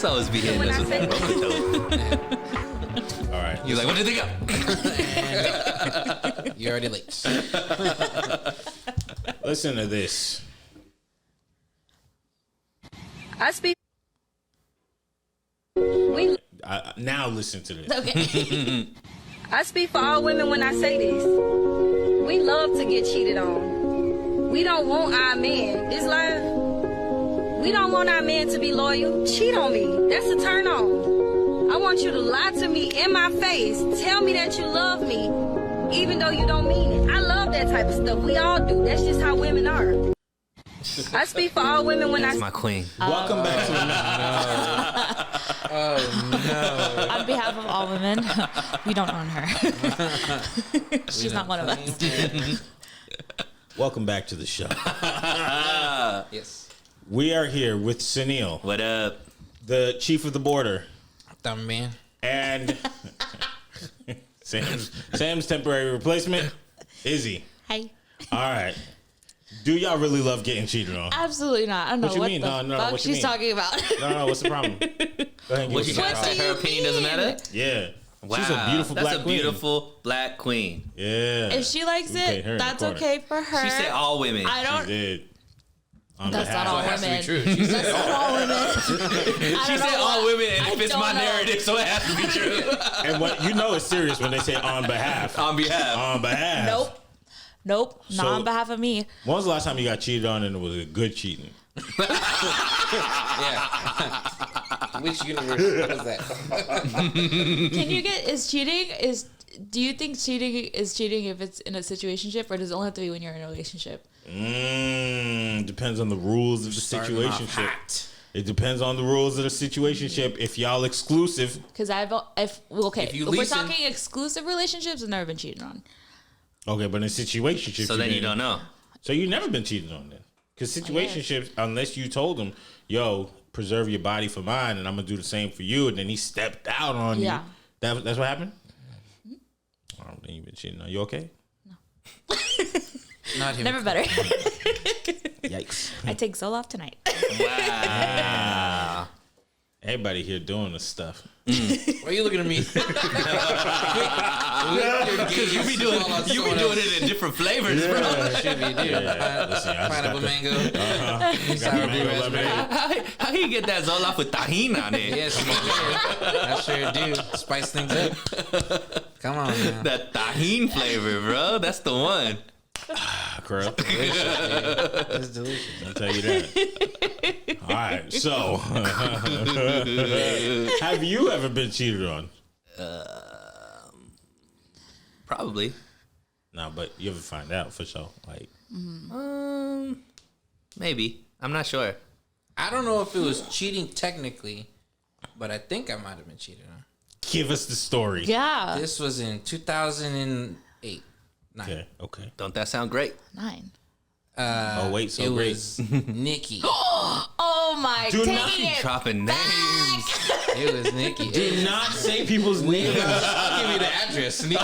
Chris always be hitting us with that rope. All right. He's like, what did they go? You're already late. Listen to this. I speak. Now listen to this. Okay. I speak for all women when I say this. We love to get cheated on. We don't want our men. This life, we don't want our men to be loyal. Cheat on me. That's a turn on. I want you to lie to me in my face. Tell me that you love me, even though you don't mean it. I love that type of stuff. We all do. That's just how women are. I speak for all women when That's my queen. Welcome back to On behalf of all women, we don't own her. She's not one of us. Welcome back to the show. Yes. We are here with Sunil, What up? the chief of the border, Dumb man. and Sam's temporary replacement, Izzy. Hi. All right. Do y'all really love getting cheated on? Absolutely not. I don't know What you what mean? the No, fuck what you she's mean? talking about. No, what's the problem? Go ahead and What give you us got? a Her opinion doesn't matter? Yeah. Wow. She's a beautiful That's black a queen. beautiful black queen. Yeah. If she likes We paid it, her in the that's corner. okay for her. She said all women. I She don't. did. On That's behalf not all of- Has to be women. true. She said That's not all women. She said all women, and it fits my narrative, so it has to be true. And what you know is serious when they say on behalf. On behalf. On behalf. Nope. Not So- on behalf of me. When was the last time you got cheated on and it was a good cheating? Yeah. Which universe was that? Can you get do you think cheating is cheating if it's in a situationship, or does it only have to be when you're in a relationship? Depends on the rules of the situationship. It depends on the rules of the situationship. If y'all exclusive, Because if you we're leasing- talking exclusive relationships, I've never been cheated on. okay, but in situationships, So then you don't know. So you never been cheated on then? Because situationships, unless you told him, "Yo, preserve your body for mine, and I'm gonna do the same for you," and then he stepped out on Yeah. you. That's what happened. I don't think you've been cheating on. You okay? Not him. Never better. Yikes! I take Zoloft tonight. Wow. Everybody here doing this stuff. Why are you looking at me? Because you be doing it in different flavors, bro. Should be, dude. Yeah, listen, I just Pineapple got mango. Got Sour the blue mango raspberry. lemonade. How you get that Zoloft with tahini on it? Yes, you did. I sure do. Spice things up. Come on, man. That tahini flavor, bro. That's the one. Girl, It's delicious. I'll tell you that. All right, so have you ever been cheated on? Probably. No, but you ever find out for sure? Like, Maybe. I'm not sure. I don't know if it was cheating technically, but I think I might have been cheated on. give us the story. Yeah. This was in 2008. Okay. Don't that sound great? 9. Oh wait, so It great. was Nikki. Oh my Do not taking it Dropping names. It was Nikki. Do not say people's names. I'll give you the address. Nikki.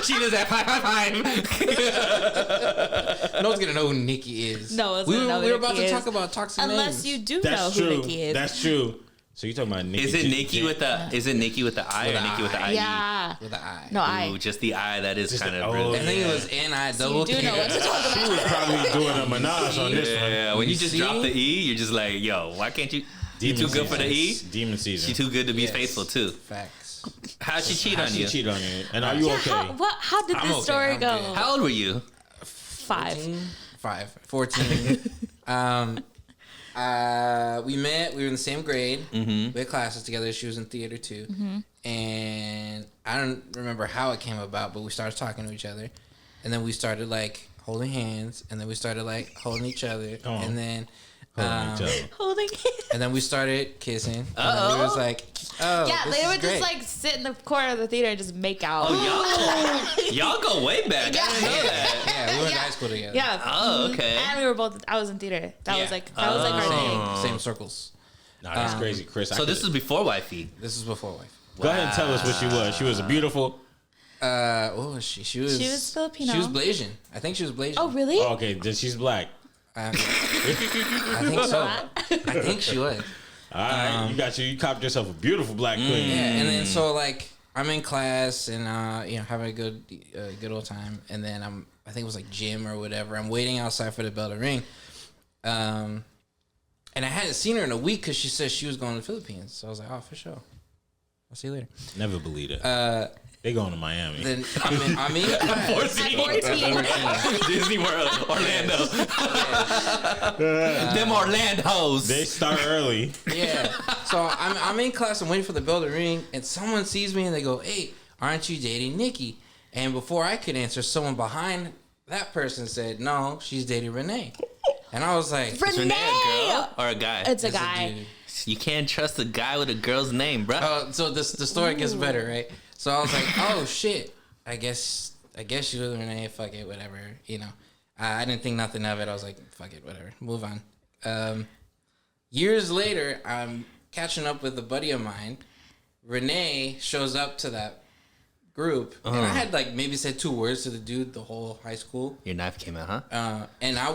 She does that 555. No one's gonna know who Nikki is. No one's we gonna know who were about Nikki to is. talk about toxic Unless names. you do know That's who true. Nikki is. That's true. So you talking about Nikki? Is it Nikki with the? Is it Nikki with the I With or the Nikki with the I. I? Yeah. with an I. No, I. Ooh, just the I. That is Just kind the- of. oh, really, I think yeah. it was N-I You double do know what to talk She about. was probably doing a menage on this one. Yeah, when you You just see? drop the E, you're just like, yo, why can't you? You Demon too good for the E? season. Demon season. She too good to be Yes. faithful too. Facts. How'd she cheat How on she you? cheat on you? And are you Yeah, okay? how did I'm this okay, story I'm go? good. How old were you? 5. 14. We met. We were in the same grade. We had classes together. She was in theater too. And I don't remember how it came about, but we started talking to each other, and then we started like holding hands, and then we started like holding each other, Oh. and then. Holding each other. Holding And then we started kissing. And then we was like, oh, Yeah, this they is would just great. like sit in the corner of the theater and just make out. Oh, y'all go way back. I didn't know that. Yeah, we went to high school together. Yeah. Oh, okay. And we were both. I was in theater. That was Yeah. like our thing. Same circles. Nah, that's crazy, Chris. So this was before wifey. This was before wife. Go ahead and tell us what she was. She was a beautiful. What was she? She was Filipino. She was Blasian. I think she was Blasian. Oh really? Oh, okay, then she's black. I think so. I think she was. All right, you copped yourself a beautiful black queen. Yeah, and then so like I'm in class and having a good old time, and then I think it was like gym or whatever. I'm waiting outside for the bell to ring, and I hadn't seen her in a week because she said she was going to the Philippines. So I was like, oh, for sure, I'll see you later. Never believed it. They going to Miami. Then I'm in class. 14. Disney World, Orlando. Them Orlandos. They start early. Yeah. So I'm in class. I'm waiting for the bell to ring, and someone sees me and they go, "Hey, aren't you dating Nikki?" And before I could answer, someone behind that person said, "No, she's dating Renee." And I was like, Is Renee a girl or a guy? It's a guy. dude. You can't trust a guy with a girl's name, bro. So the story gets better, right? So I was like, "Oh shit, I guess she was Renee. Fuck it, whatever." I didn't think nothing of it. I was like, "Fuck it, whatever. Move on." Years later, I'm catching up with a buddy of mine. Renee shows up to that group, and I had like maybe said 2 words to the dude the whole high school. Your knife came out, huh?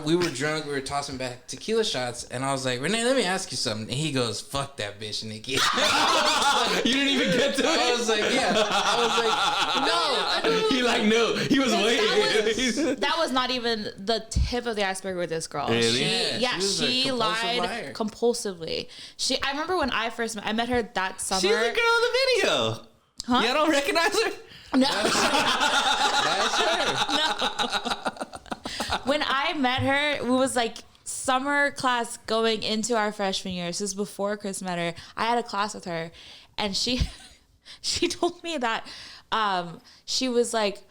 We were drunk. We were tossing back tequila shots, and I was like, "Renee, let me ask you something." And he goes, "Fuck that bitch, Nikki." You didn't even get to it. I was like, "Yeah." I was like, "No." He like knew. He was waiting. That was not even the tip of the iceberg with this girl. Really? She was a lied liar. compulsively. I remember when I met her that summer. She's the girl in the video. Huh? Y'all don't recognize her? No. That's her. When I met her, it was like summer class going into our freshman year. This is before Chris met her. I had a class with her, and she told me that she was like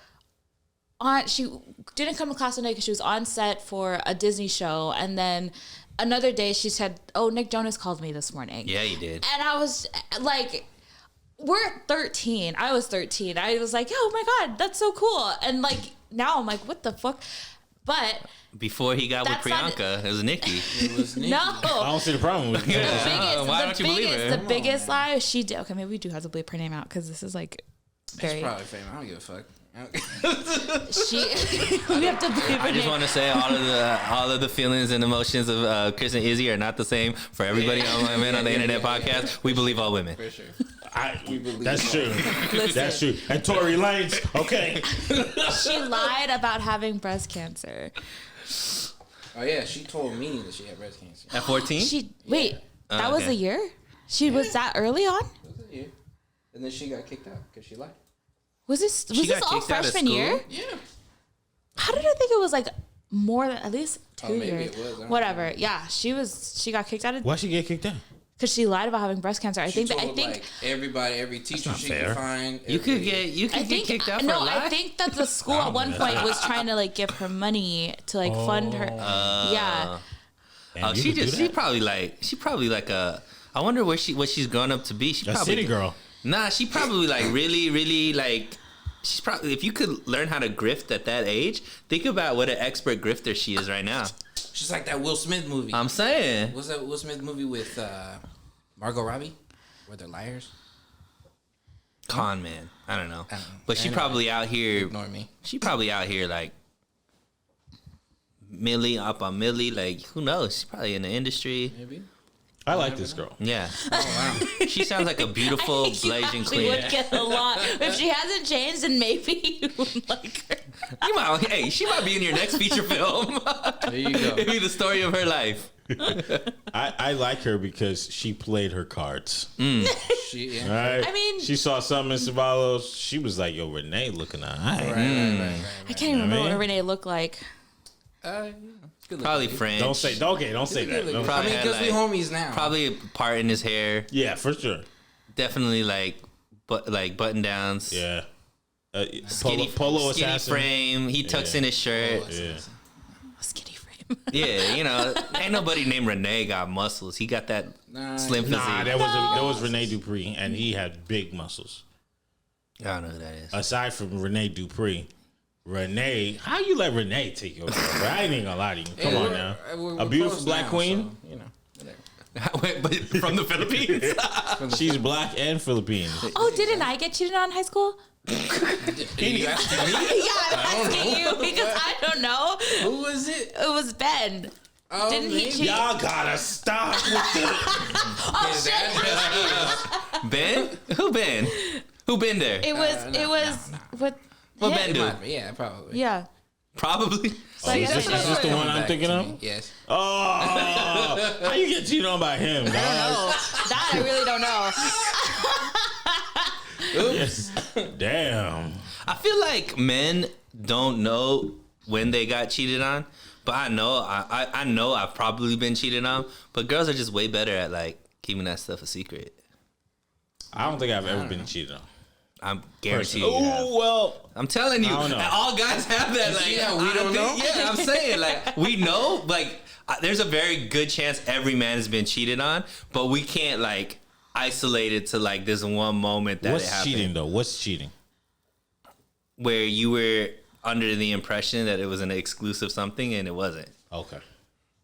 she didn't come to class one day because she was on set for a Disney show, and then another day she said, "Oh, Nick Jonas called me this morning." Yeah, you did. And I was like, we're 13. I was 13. I was like, oh my God, that's so cool. And like, now I'm like, what the fuck? But Before he got with That's not- Priyanka, it was Nikki. It was Nikki. no. I don't see the problem with that. Why don't you believe her? The biggest lie she did. Okay, maybe we do have to bleep her name out because this is like It's very. probably famous. I don't give a fuck. She. We have to bleep her I just name. want to say all of the feelings and emotions of Chris and Izzy are not the same for everybody on the internet podcast. We believe all women. For sure. That's true. Listen. That's true. And Tory Lanez, okay. She lied about having breast cancer. Oh yeah, she told me that she had breast cancer. At 14? Wait. That was okay. a year. She was that early on. That was a year. And then she got kicked out because she lied. Was this She got all kicked out of freshman school? year? Yeah. How did I think it was like more than at least 2 maybe years? it was. I don't Whatever. know. Yeah, she got kicked out of Why'd she get kicked out? because she lied about having breast cancer. I She think told, like, everybody, every teacher not she fair. could find. You could get kicked out for a lie? I think that the school at one point was trying to like give her money to like fund her. Yeah. Damn, Oh, you could do she that? probably like a. I wonder what she's grown up to be. She A probably city girl. Nah, she probably like really like. She's probably, if you could learn how to grift at that age, think about what an expert grifter she is right now. She's like that Will Smith movie. I'm saying. What's that Will Smith movie with Margot Robbie? Where they're liars? Con man. I don't know. I don't know. But she Anyway, probably out here. Ignore me. She probably out here like Millie up on Millie. Like, who knows? She's probably in the industry. Maybe. I like this girl. Yeah. Oh wow. She sounds like a beautiful, I think you blazing actually queen. would get a lot if she hasn't changed, then maybe you would like her. You might, hey, she might be in your next feature film. There you go. It'd be the story of her life. I like her because she played her cards. She, All yeah. right? I mean- she saw something in Ceballos. She was like, yo, Renee looking all right. Right. I can't even remember I mean- what Renee looked like. Good Probably looking. French. Don't say that. Don't Probably I mean, had, because we like- homies now. Probably a part in his hair. Yeah, for sure. Definitely like button downs. Yeah. Skinny, polo skinny assassin. frame. He tucks Yeah. in his shirt. Yeah. Skinny frame. Yeah, you know, ain't nobody named Renee got muscles. He got that Nah, slim physique. Nah, there was Rene Dupree, and he had big muscles. I don't know who that is. Aside from Rene Dupree, Renee, how you let Renee take your girl, bro? I ain't even gonna lie to you. Come on now. We're A beautiful close black now, queen. So, you know, whatever. But from the Philippines. She's black and Filipino. Oh, didn't I get cheated on in high school? You asking me? Yeah, I'm asking you because I don't know. Who was it? It was Ben. Oh, Didn't he maybe. cheat? Y'all gotta stop with the. His address Ben? Who Ben? Who been there? It was with What him. Ben is. do? Yeah, probably. Yeah. Probably. So is that's this what I the one I'm Back thinking to of? me. Yes. Oh, how you get cheated on by him? Dog? That I really don't know. Yes. Damn. I feel like men don't know when they got cheated on, but I know I know I've probably been cheated on. But girls are just way better at like keeping that stuff a secret. I don't think I've ever been cheated on. I'm guaranteed. You have. Oh well. I'm telling you, I don't know. all guys have that. Like, Yeah, we don't know. Yeah, I'm saying like we know. Like, there's a very good chance every man has been cheated on, but we can't like isolate it to like this one moment that it What's happened. cheating though? What's cheating? Where you were under the impression that it was an exclusive something and it wasn't. Okay,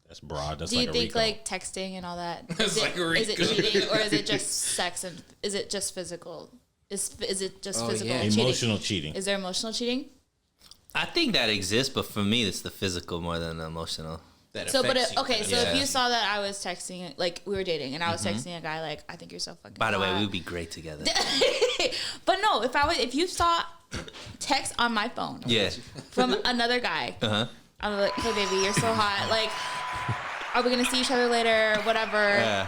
that's broad. That's Do you like a think recall. like texting and all that? It's like a Is it recall. cheating or is it just sex and is it just physical? Is it just physical yeah. cheating? Emotional cheating? Is there emotional cheating? I think that exists, but for me, it's the physical more than the emotional. That So, but affects you. okay, so Yeah. if you saw that I was texting, like we were dating, and I was texting a guy, like I think you're so fucking. By the way, hot. we would be great together. But no, if you saw text on my phone Yeah. from another guy, I'm like, hey baby, you're so hot. Like, are we gonna see each other later? Whatever. Yeah.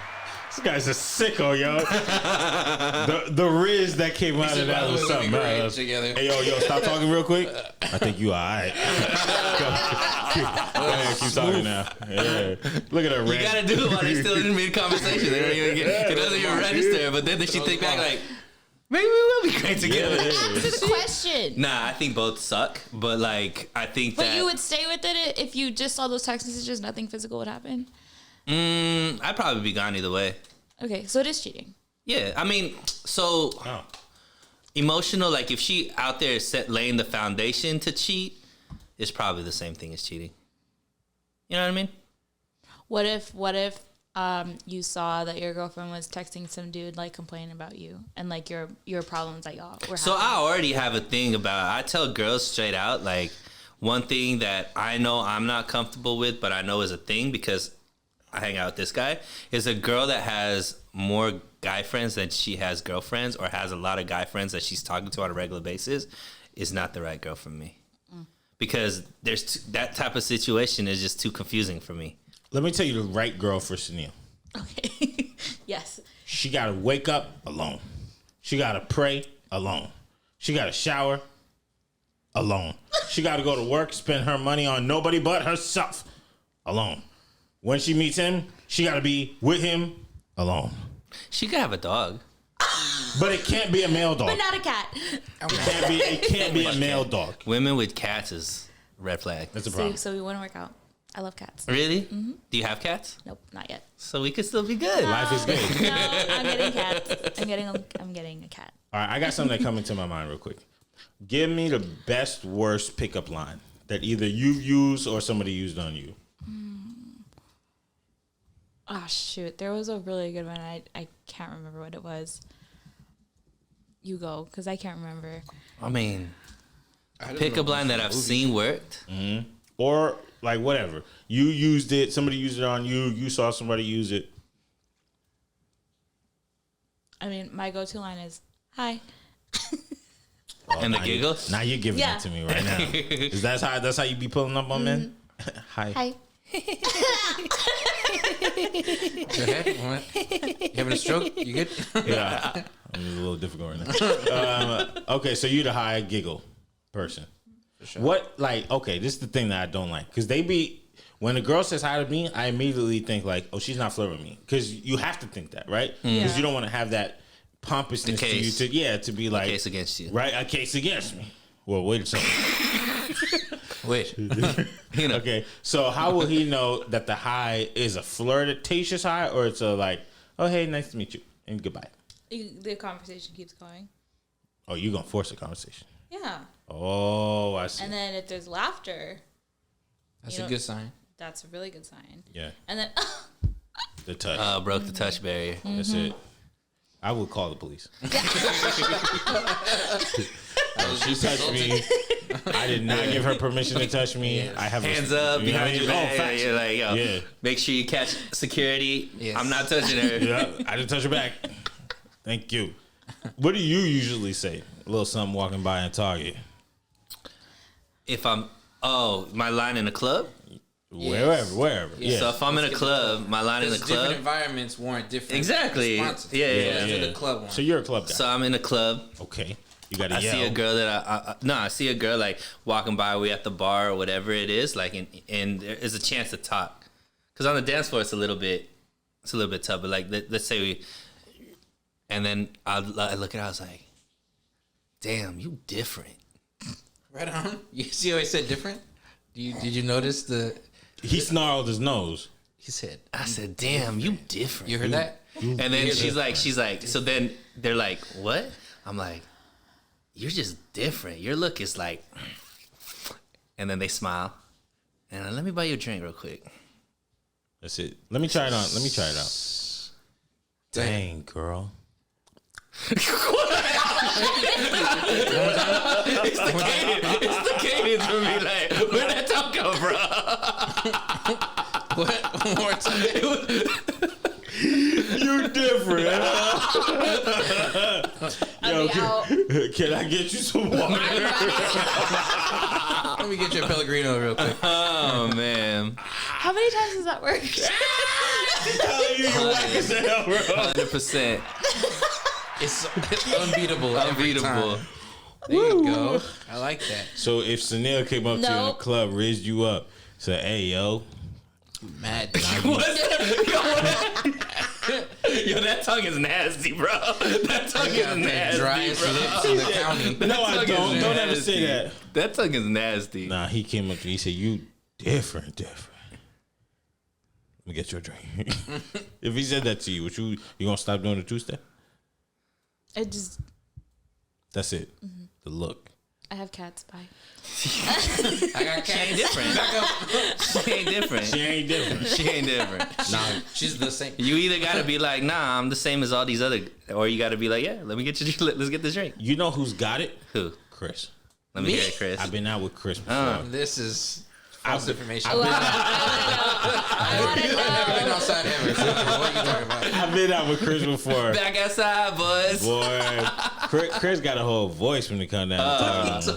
This guy's a sicko, yo. the riz that came out of that was something else. Together. Hey, yo, stop talking real quick. I think you alright. Go ahead, keep talking now. Yeah. Look at her You rant. gotta do it while they're still in mid-conversation. They don't even get, it doesn't even register. But then she think back like, maybe we will be great together. Answer the question. Nah, I think both suck. But like, I think But that you would stay with it if you just saw those text messages, nothing physical would happen. I'd probably be gone either way. Okay, so it is cheating. Yeah, I mean, so Oh. emotional. Like if she out there laying the foundation to cheat, it's probably the same thing as cheating. You know what I mean? What if you saw that your girlfriend was texting some dude like complaining about you and like your problems that y'all were So having? I already have a thing about. I tell girls straight out like one thing that I know I'm not comfortable with, but I know is a thing because I hang out with this guy, is a girl that has more guy friends than she has girlfriends, or has a lot of guy friends that she's talking to on a regular basis, is not the right girl for me. Because that type of situation is just too confusing for me. Let me tell you the right girl for Sunil. Okay. Yes. She gotta wake up alone. She gotta pray alone. She gotta shower alone. She gotta go to work, spend her money on nobody but herself alone. When she meets him, she gotta be with him alone. She could have a dog. But it can't be a male dog. But not a cat. It can't be a male dog. Women with cats is red flag. That's a So, problem. so we want to work out. I love cats. Really? Do you have cats? Nope, not yet. So we could still be good. Life is good. No, I'm getting cats. I'm getting a cat. All right, I got something that come into my mind real quick. Give me the best, worst pickup line that either you've used or somebody used on you. Oh shoot, there was a really good one. I can't remember what it was. You go, because I can't remember. I mean, I don't pickup know. line that I've seen worked. Or like whatever. You used it, somebody used it on you, you saw somebody use it. I mean, my go-to line is "Hi." And the now giggle? Now you're giving Yeah. it to me right now. Is that's how you be pulling up on men? Hi. Hi. Okay. What? You having a stroke? You good? Yeah. I'm just a little difficult right now. Okay, so you're the high giggle person. Sure. What, like, okay, this is the thing that I don't like. Because when a girl says hi to me, I immediately think, like, oh, she's not flirting with me. Because you have to think that, right? Because you don't want to have that pompousness to you to be like. Case against you. Right? A case against me. Well, wait a second. Wait. You know. Okay, so how will he know that the hi is a flirtatious hi or it's a like, oh, hey, nice to meet you, and goodbye? The conversation keeps going. Oh, you're going to force a conversation. Yeah. Oh, I see. And then if there's laughter, That's You a know- good sign. that's a really good sign. Yeah, And then the touch. Broke the touch barrier. That's it. I would call the police. She touched me. I did not give her permission to touch me. Yes. I have Hands up behind your back. facts. You're like, yo, Yeah. make sure you catch security. Yes. I'm not touching her. Yeah, I didn't touch her back. Thank you. What do you usually say? A little something walking by in Target. If I'm, my line in the club. Wherever. Yeah. Yeah. So if I'm in a club, my line in the Different club. environments warrant different Exactly. responses. Yeah. To the club one. So you're a club guy. So I'm in a club. Okay. You got to I yell. see a girl that I see a girl like walking by. We at the bar or whatever it is. Like, and there is a chance to talk. Because on the dance floor, it's a little bit tough. But like, let's say we, and then I look at her. I was like, damn, you different. Right on. You see how I said different? Did you notice the? He snarled his nose. He said. I said, damn, you different. You heard that? And then she's like, so then they're like, what? I'm like, you're just different. Your look is like, and then they smile. And let me buy you a drink real quick. That's it. Let me try it on. Let me try it out. Dang, girl. It's the cadence for me. Like, where'd that talk come from? What? One more time. You different. Yo, out. can I get you some water? Let me get you a Pellegrino real quick. Oh man, How many times does that work? You whack as hell, bro. 100%. It's unbeatable. Every Unbeatable. time. There you go. I like that. So if Sunil came up to you in the Nope. club, raised you up, said, "Hey, yo, Mad. Yo, that tongue is nasty, bro. That tongue is nasty, Driest bro. lips in the county. no, I tongue don't. is Don't ever nasty. say that." That tongue is nasty. Nah, he came up to me. He said, "You different. Let me get you a drink." If he said that to you, you gonna stop doing the two-step? It just, That's it. The look. I have cats. Bye. I got She ain't cats. different. She ain't different. She ain't different. She ain't different. Nah, She's the same. You either gotta be like, nah, I'm the same as all these other, or you gotta be like, yeah, let me get you. Let's get this drink. you know who's got it? Who? Chris. Let me Me? hear it, Chris. I've been out with Chris before. This is false information. I want to I've been know. outside ever. So what are you talking about? I've been out with Chris before. Back outside, boys. Boy, Chris got a whole voice when it come down to What talking. are you talking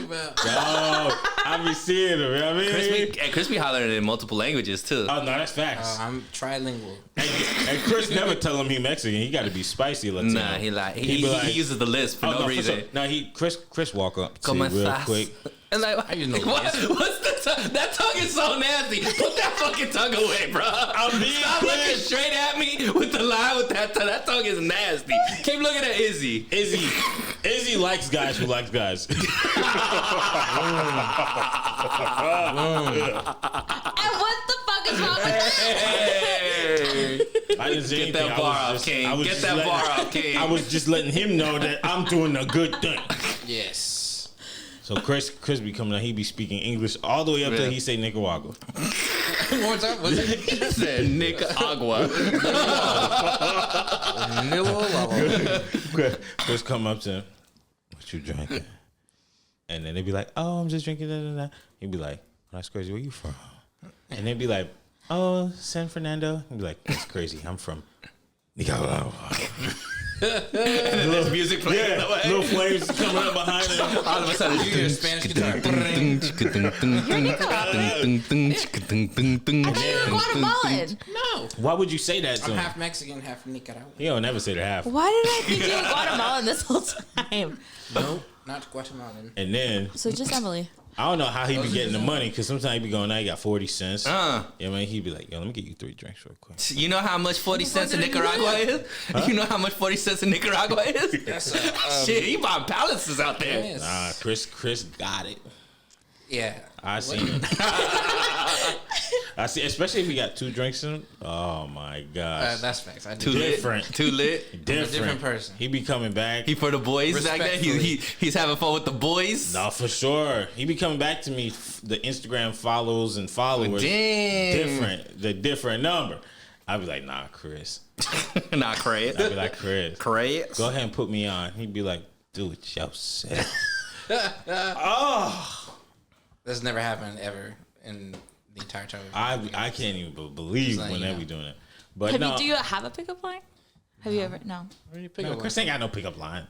about? Dog, I be seeing him. You know what I mean? Chris be hollering in multiple languages too. Oh no, that's facts. I'm trilingual. And Chris never tell him he Mexican. He got to be spicy Latino. Nah, he like He he be like- uses the list for Oh, no no, for reason. sure. No, Chris walk up to Como you real estás? quick. And like, How you know what, this? what's the tongue? That tongue is so nasty. Put that fucking tongue away, bro. I'm being Stop quick. looking straight at me with the line with that tongue. That tongue is nasty. Keep looking at Izzy. Izzy likes guys who likes guys. And what the fuck is wrong with that? Hey. I didn't say Get anything. that bar off, King. Get that bar off, King. I was just letting him know that I'm doing a good thing. Yes. So Chris be coming out. He be speaking English all the way up till Yeah. he say Nicaragua. One more time. What's it? He said Nicaragua. Chris come up to him. What you drinking? And then they be like, "Oh, I'm just drinking." Da, da, da. He'd be like, "That's crazy. Where you from?" And they'd be like, "Oh, San Fernando." He'd be like, "That's crazy. I'm from Nicaragua." And then there's music playing in the way. little flames coming up behind him. All of a sudden, You hear a Spanish guitar. You're Guatemalan. No. Why would you say that to I'm him? half Mexican, half Nicaraguan. He don't never say the half. Why did I think you were Guatemalan this whole time? No, not Guatemalan. And then So just Emily. I don't know how he be getting the money because sometimes he be going, "Now you got 40 cents." Uh. Yeah, man. He'd be like, "Yo, let me get you 3 drinks real quick." You know how much 40 cents in Nicaragua is? You know how much 40 cents in Nicaragua is? That's Shit, he buying palaces out there. yes. Nah, Chris got it. Yeah. I seen it. I see, especially if you got 2 drinks in him. Oh my gosh, That's facts. I Too do. lit. Different. Too lit. different person. He be coming back. He for the boys back there. He's having fun with the boys. No, for sure. He be coming back to me. The Instagram follows and followers Damn. different. The different number. I'd be like, "Nah, Chris." Not Craig. I'd be like, "Chris, Craig. go ahead and put me on." He'd be like, "Do it yourself." Oh, That's never happened ever in the entire time. I can't even believe Like, when you they know. be doing it. But Do you have a pickup line? Have you ever? No. no, Chris ain't got no pickup line.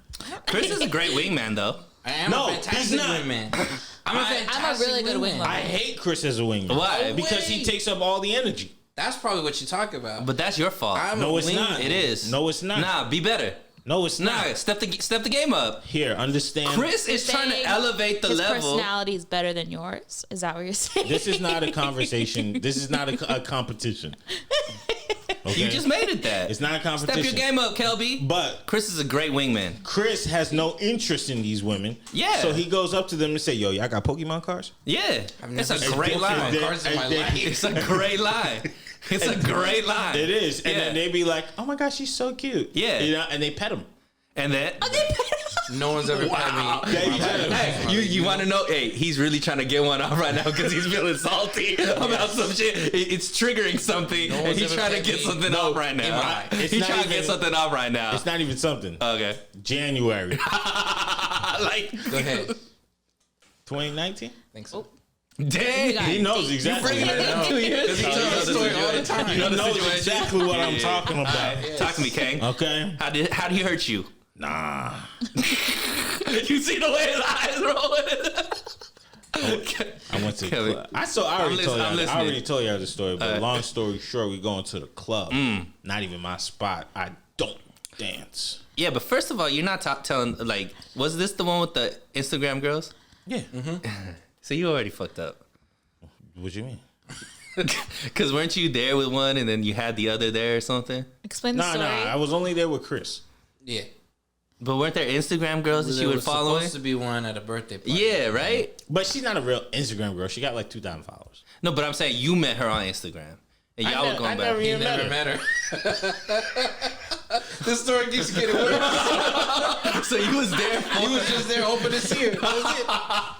Chris is a great wingman, though. I am No, a he's fantastic not. wingman. I'm a fantastic really good wingman. I hate Chris as a wingman. Why? Because he takes up all the energy. That's probably what you talk about. But that's your fault. No, it's not. It is. No, it's not. Nah, be better. No, it's not. Nah, step the game up. Here, understand. Chris is trying to Saying elevate the his level. personality is better than yours. Is that what you're saying? This is not a conversation. This is not a competition. Okay? You just made it that. It's not a competition. Step your game up, Kelby. But Chris is a great wingman. Chris has no interest in these women. Yeah. So he goes up to them and say, "Yo, y'all got Pokemon cards?" Yeah, I've it's never a great seen line. cards in my And life. It's a great line. It's a great line. It is. And Yeah. then they be like, "Oh my gosh, she's so cute." Yeah. You know, and they pet him. And then, No one's ever pet me. They pet him. hey, you want to know? Hey, he's really trying to get one off right now because he's feeling salty about some shit. It's triggering something, and one's he's ever trying to pet get me. something off right now. It's He's not trying to get even- something off right now. It's not even something. Okay. January Like, Go ahead. 2019. Think so. dang. He knows exactly. Bringing it up 2 years. Because he tells the story all the time. You know He the knows situation. exactly what I'm talking about. Alright, talk to me, Kang. Okay. How did he hurt you? Nah. You see the way his eyes rolling? I went to the Kelly. club. I already told I'm you. I listening. already told you the story. But Alright. long story short, we going to the club. Not even my spot. I don't dance. Yeah, but first of all, you're not telling, like, was this the one with the Instagram girls? Yeah. So you already fucked up. What you mean? Because weren't you there with one and then you had the other there or something? Explain the Nah, story. I was only there with Chris. Yeah. But weren't there Instagram girls that There you would was follow? supposed to be one at a birthday party. Yeah, right? But she's not a real Instagram girl. She got like 2,000 followers. No, but I'm saying you met her on Instagram. And y'all were going back. He never met her. This story keeps getting worse. So you was there He was just there hoping to see her. That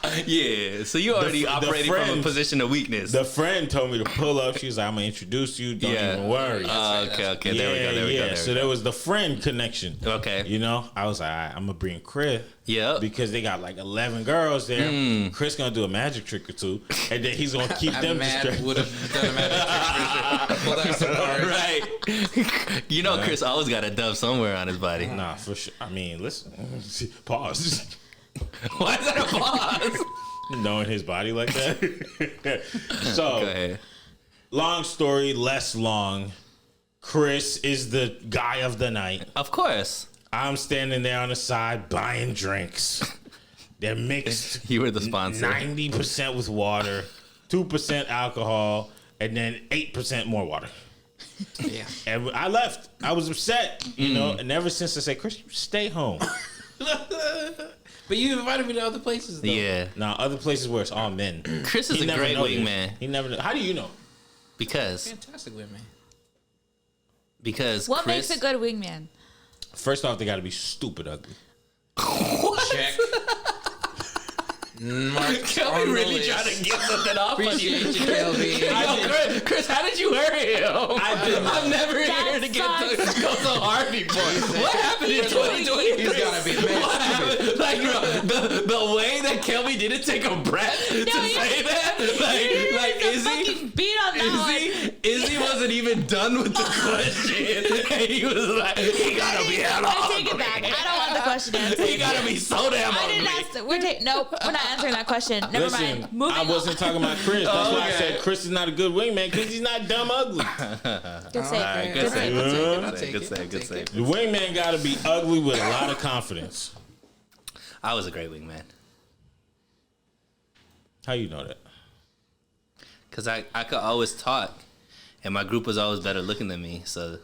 was it. Yeah, so you already The operating from a friends- position of weakness. The friend told me to pull up. She was like, "I'm gonna introduce you. Don't Yeah. even worry." Okay, there we go, there we go. So there was the friend connection. Okay. You know, I was like, all right, I'm gonna bring Chris. Yep. Because they got like 11 girls there. Chris gonna do a magic trick or two, and then he's gonna keep them I'm mad. distracted. Would have done a magic trick for sure. Pull out some cards. Right. You know Chris always got a dove somewhere on his body. Nah, for sure. I mean, listen. Pause. Why is that a pause? Knowing his body like that. So, Go ahead. long story, less long. Chris is the guy of the night. Of course. I'm standing there on the side buying drinks. They're mixed You were the sponsor. 90% with water, 2% alcohol, and then 8% more water. Yeah. And I left. I was upset, you know. And ever since I said, Chris, you stay home. But you invited me to other places, though. Yeah. Now, other places where it's all men. Chris is He a never great noticed. wingman He never. How do you know? because Fantastic women. What Chris, makes a good wingman? First off, they got to be stupid ugly. Check. Mark Kelby on the really list. trying to get something off on you. Appreciate you, Kelby. Yo, Chris, how did you hurt him? I've never heard to sucks. go so hard before. What happened in 2023? He's gotta be mad. What happened? Like, bro, the way that Kelby didn't take a breath to say that, like Izzy, Beat on that one. Izzy wasn't even done with the question, and he was like, he gotta be hell I take it back. I don't want the question answered. He gotta be so damn I didn't ugly. ask. Nope. We're not answering that question. Never Listen, mind. Moving I wasn't talking about Chris. That's why I Okay. said Chris is not a good wingman because he's not dumb ugly. on. Good save. Alright, Good good save. save. I'll Good take save. it. Good I'll save. take Good it. save. The wingman got to be ugly with a lot of confidence. I was a great wingman. How you know that? Because I could always talk, and my group was always better looking than me, so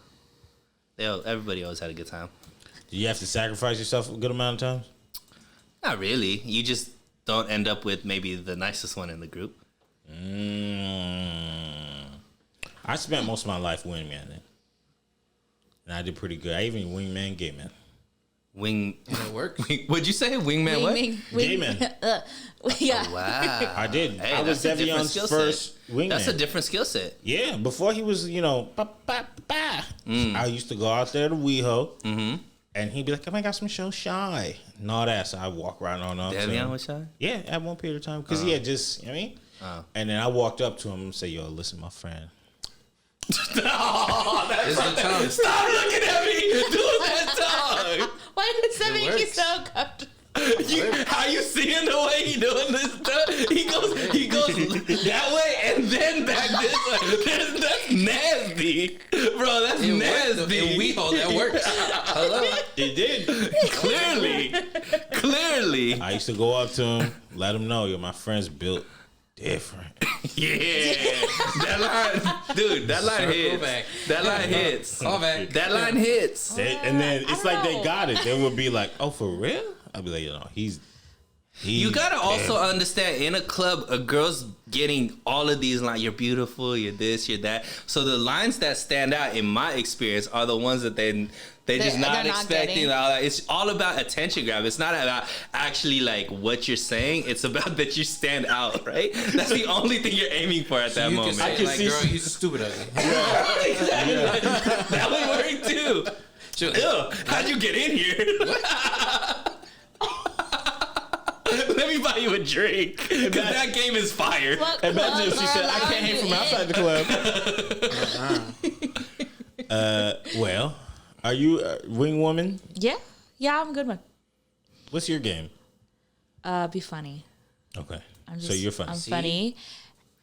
everybody always had a good time. Do you have to sacrifice yourself a good amount of times? Not really. You just don't end up with maybe the nicest one in the group. I spent most of my life wingmaning. And I did pretty good. I even wingman, gay man. Wing. And it works. What'd you say? Wingman what? Gay man. Yeah. Wow. I did. Hey, I was that's a different Devion's skill first set. wingman. That's a different skill set. Yeah, before he was, ba, ba, ba. I used to go out there to WeHo, and And he'd be like, "Oh my gosh, I'm so shy," and all that. So I walk right on up. Devion was shy? Yeah, at one period of time, because he had just, you know what I mean. And then I walked up to him and say, "Yo, listen, my friend." It's the tongue. Stop looking at me doing that tongue. Why does that make you works. so comfortable? How you seeing the way he doing this stuff? He goes that way and then back this way. That's nasty, bro. That's nasty. In WeHo, that works. Hello. It did. Clearly. I used to go up to him, let him know, yo, my friend's built different. Yeah, that line, dude. That line Circle hits. back. That line hits. Call back. That line hits. And then it's I don't like they know. got it. They would be like, "Oh, for real?" I'd be like, "You know, he's You gotta also damn." understand, in a club, a girl's getting all of these lines. You're beautiful. You're this. You're that. So the lines that stand out, in my experience, are the ones that they just not they're not expecting. getting. It's all about attention grab. It's not about actually like what you're saying. It's about that you stand out, right? That's the only thing you're aiming for at that You moment. can say, can like, see- girl, you stupid ugly. That would work too. Ew, how'd you get in here? Let me buy you a drink. Because that game is fire. What Imagine if she club said, are "I can't hang you from in?" outside the club." Well, are you a wing woman? Yeah, I'm a good one. What's your game? Be funny. Okay, I'm so you're funny. I'm funny,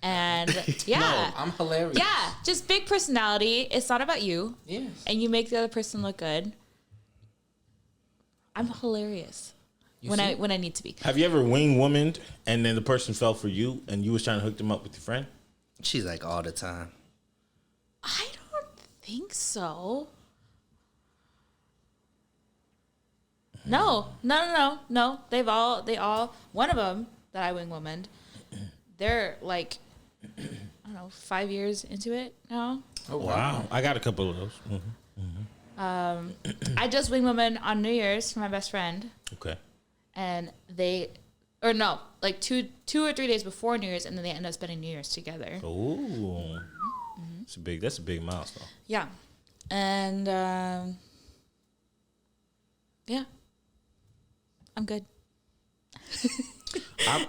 and yeah, I'm hilarious. yeah, just big personality. It's not about you, Yes. and you make the other person look good. I'm hilarious when see? I need to be. Have you ever wing womaned and then the person fell for you and you was trying to hook them up with your friend? She's like all the time. I don't think so. No. They all. One of them that I wing womaned, they're like, I don't know, 5 years into it now. Oh, Wow, I got a couple of those. I just wing woman on New Year's for my best friend, Okay. and like two or 3 days before New Year's, and then they end up spending New Year's together. Oh, that's a big milestone. Yeah, and yeah, I'm good.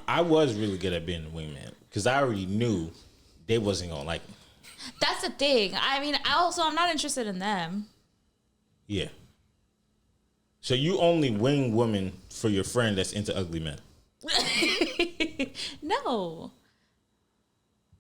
I was really good at being the wingman because I already knew they wasn't gonna like me. That's the thing. I mean, I'm not interested in them. Yeah. So you only wing woman for your friend that's into ugly men. No,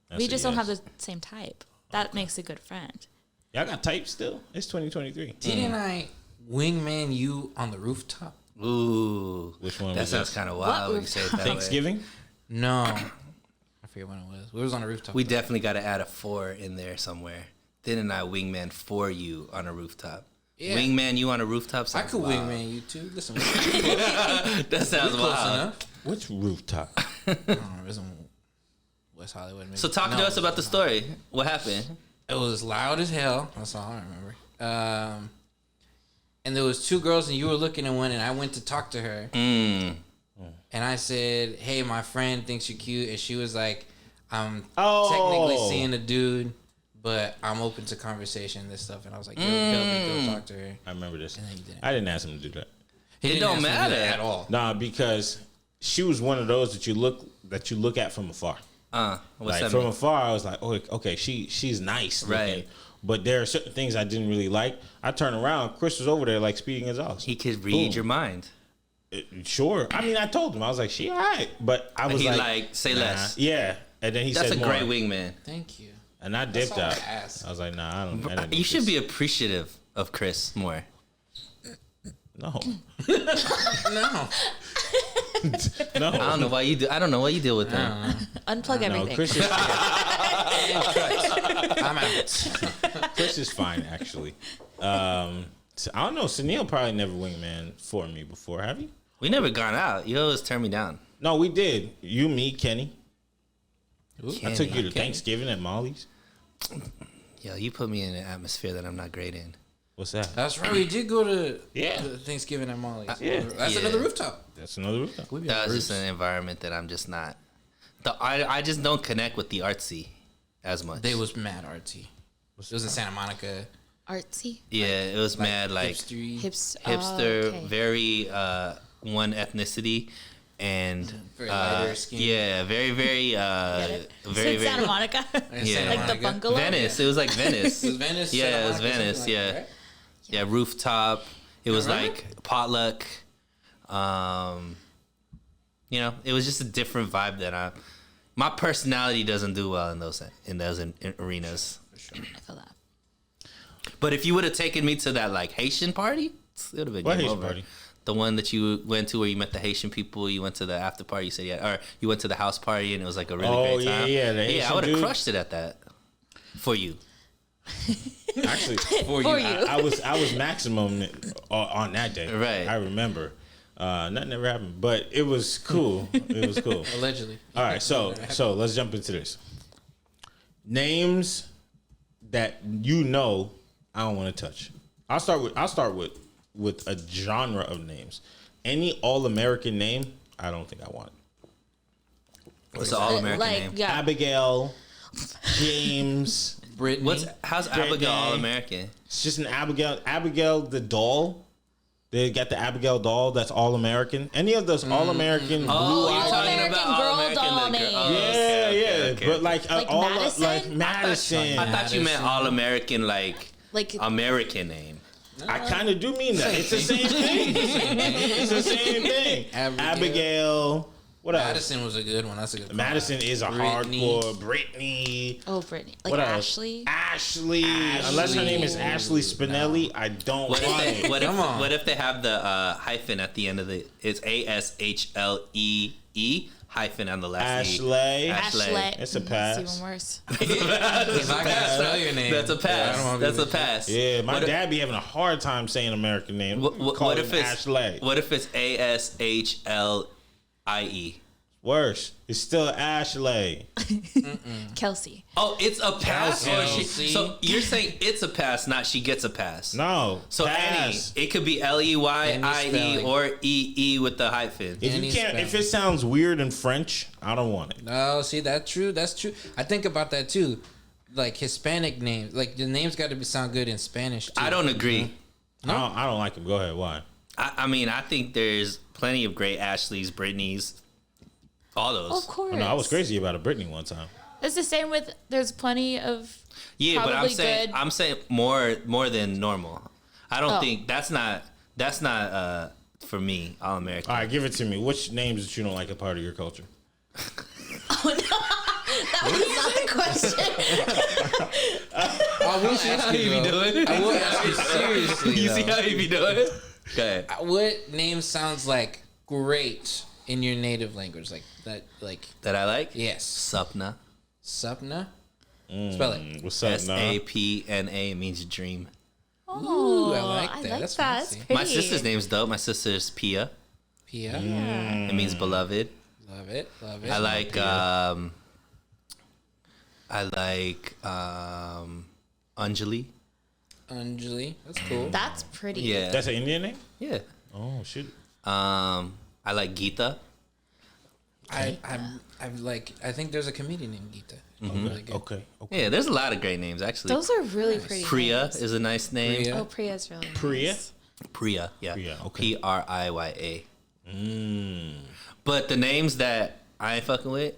That's we a just don't yes. have the same type. That makes a good friend. Y'all got types still? It's 2023. Didn't I wingman you on the rooftop? Ooh, Which one that was sounds this? kind of wild when you say it that way. Thanksgiving? No. I forget when it was. We was on the rooftop. We definitely got to add a 4 in there somewhere. Didn't I wingman for you on a rooftop? Yeah. Wingman you on a rooftop? I Sounds could wild. wingman you too. Listen, That sounds close wild. enough. Which rooftop? I don't remember. It was in West Hollywood. Maybe. So talk No, to us it about the was story. What happened? It was loud as hell. That's all I remember. And there was 2 girls, and you were looking at one, and I went to talk to her, and I said, "Hey, my friend thinks you're cute," and she was like, "I'm technically seeing a dude, but I'm open to conversation and this stuff." And I was like, "Yo, Kelby, go talk to her." I remember this. then you didn't. I didn't ask him to do that. He It didn't don't ask me to do matter. that at all. Nah, because she was one of those that you look at from afar. What's Like that from mean? afar, I was like, "Oh, okay, she's nice, looking." Right. But there are certain things I didn't really like. I turned around, Chris was over there like speeding exhaust. He could read Boom. your mind. Sure. I mean, I told him I was like, "She all right," but I was He like, like, say nah. less. Yeah, and then he That's said a more. great wingman. Thank you. And I dipped all I out. asked. I was like, "Nah, I don't." You should be appreciative of Chris more. No, No. no. I don't know why you do. I don't know why you deal with him. Unplug No, everything. Chris is I'm out. Chris is fine actually. So I don't know. Sunil probably never wingman for me before. Have you? We never gone out. You always turn me down. No, we did. You, me, Kenny. I took you to Okay. Thanksgiving at Molly's. Yo, you put me in an atmosphere that I'm not great in. What's that? That's right. We did go to Yeah. the Thanksgiving at Molly's. Yeah. That's Yeah. another rooftop. That's another rooftop. We be That on was roofs. just an environment that I'm just not. I just don't connect with the artsy as much. They was mad artsy. It was in Santa Monica. Artsy. Yeah, it was mad like hipstery. hipster, Oh, okay. very one ethnicity, and Very lighter skin. yeah, very very Get it? very It's Santa very Monica. Yeah. Like the bungalow. Venice. It was like Venice. It was Venice. Yeah, Santa it was Monica, Venice. something like Yeah, that, right? yeah, rooftop. It was remember? like potluck. You know, it was just a different vibe that my personality doesn't do well in those arenas. I feel that. But if you would have taken me to that like Haitian party, it would have been What game Haitian over. party? The one that you went to where you met the Haitian people, you went to the after party, you said yeah, or you went to the house party and it was like a really great yeah, time. yeah, the I Haitian would have dude. crushed it at that for you. Actually, For For you. you. I was maximum on that day. Right. I remember. Nothing ever happened, but it was cool. It was cool. Allegedly. All right, so let's jump into this. Names that you know I don't want to touch. I'll start with a genre of names. Any all-American name, I don't think I want it. What's an all American like, name? yeah. Abigail, James. Brittany. How's Great Abigail name. all American? It's just an Abigail. Abigail the doll. They got the Abigail doll that's all American. Any of those all American blue Oh, you're eyes. talking All-American about girl all-American, doll the girl- name. oh, Yeah, okay, okay. but like, Like all Madison? like Madison. I thought you meant all American, like Like American name. I kind of do mean that. It's the same thing. It's the same thing. Abigail. What else? Madison was a good one. That's a good. Madison is a Brittany. hardcore. Brittany. oh, Brittany. Like What else? Ashley. Ashley. Unless her name is Ashley Spinelli, I don't What want if it. Come on. what if they have the hyphen at the end of the? It's ASHLEE hyphen on the last Ashley. E. Ashley. It's a It's pass. even worse. If I gotta spell your name, That's a I don't pass. wanna be That's a with you. pass. Yeah, my What if- dad be having a hard time saying American name. What, Call what him if it's Ashley? What if it's ASHLIE? Worse, it's still Ashley. Kelsey. Oh, it's a pass. Or Kelsey. so you're saying it's a pass, not she gets a pass. No, So pass. any, it could be LEYIE Any spelling. or EE with the hyphen. If you any can't, if spelling. it sounds weird in French, I don't want it. No, see that's true. That's true. I think about that too. Like Hispanic names, like the names got to sound good in Spanish. Too. I don't agree. I don't like them. Go ahead. Why? I mean, I think there's plenty of great Ashleys, Britneys, all those. Of course. I was crazy about a Britney one time. It's the same with. There's plenty of. Yeah, but Probably good. I'm saying more than normal. I don't Oh. think that's not for me all American. All right, give it to me. Which names that you don't like a part of your culture? That was not the question. I will ask you, you be though. doing? I will ask you seriously. You see though. how you be doing it? Okay. What name sounds like great in your native language? Like that, like That I like? yes, Supna. Sapna. Spell it. What's up, SAPNA means dream. Oh, I like that. That's That's That's fancy. pretty. My sister's name's dope. My sister's Pia. Pia. It means beloved. Love it. Love it. I like Pia. Anjali. Anjali. That's cool. That's pretty. Yeah. That's an Indian name? Yeah. Oh, shit. I like Geeta. I've like. I think there's a comedian named Geeta. Really good. Okay. Yeah, there's a lot of great names actually. Those are really pretty. Priya names. is a nice name. Priya. Oh, Priya's really nice. Priya? Priya, yeah. Priya, okay. PRIYA. But the names that I ain't fucking with,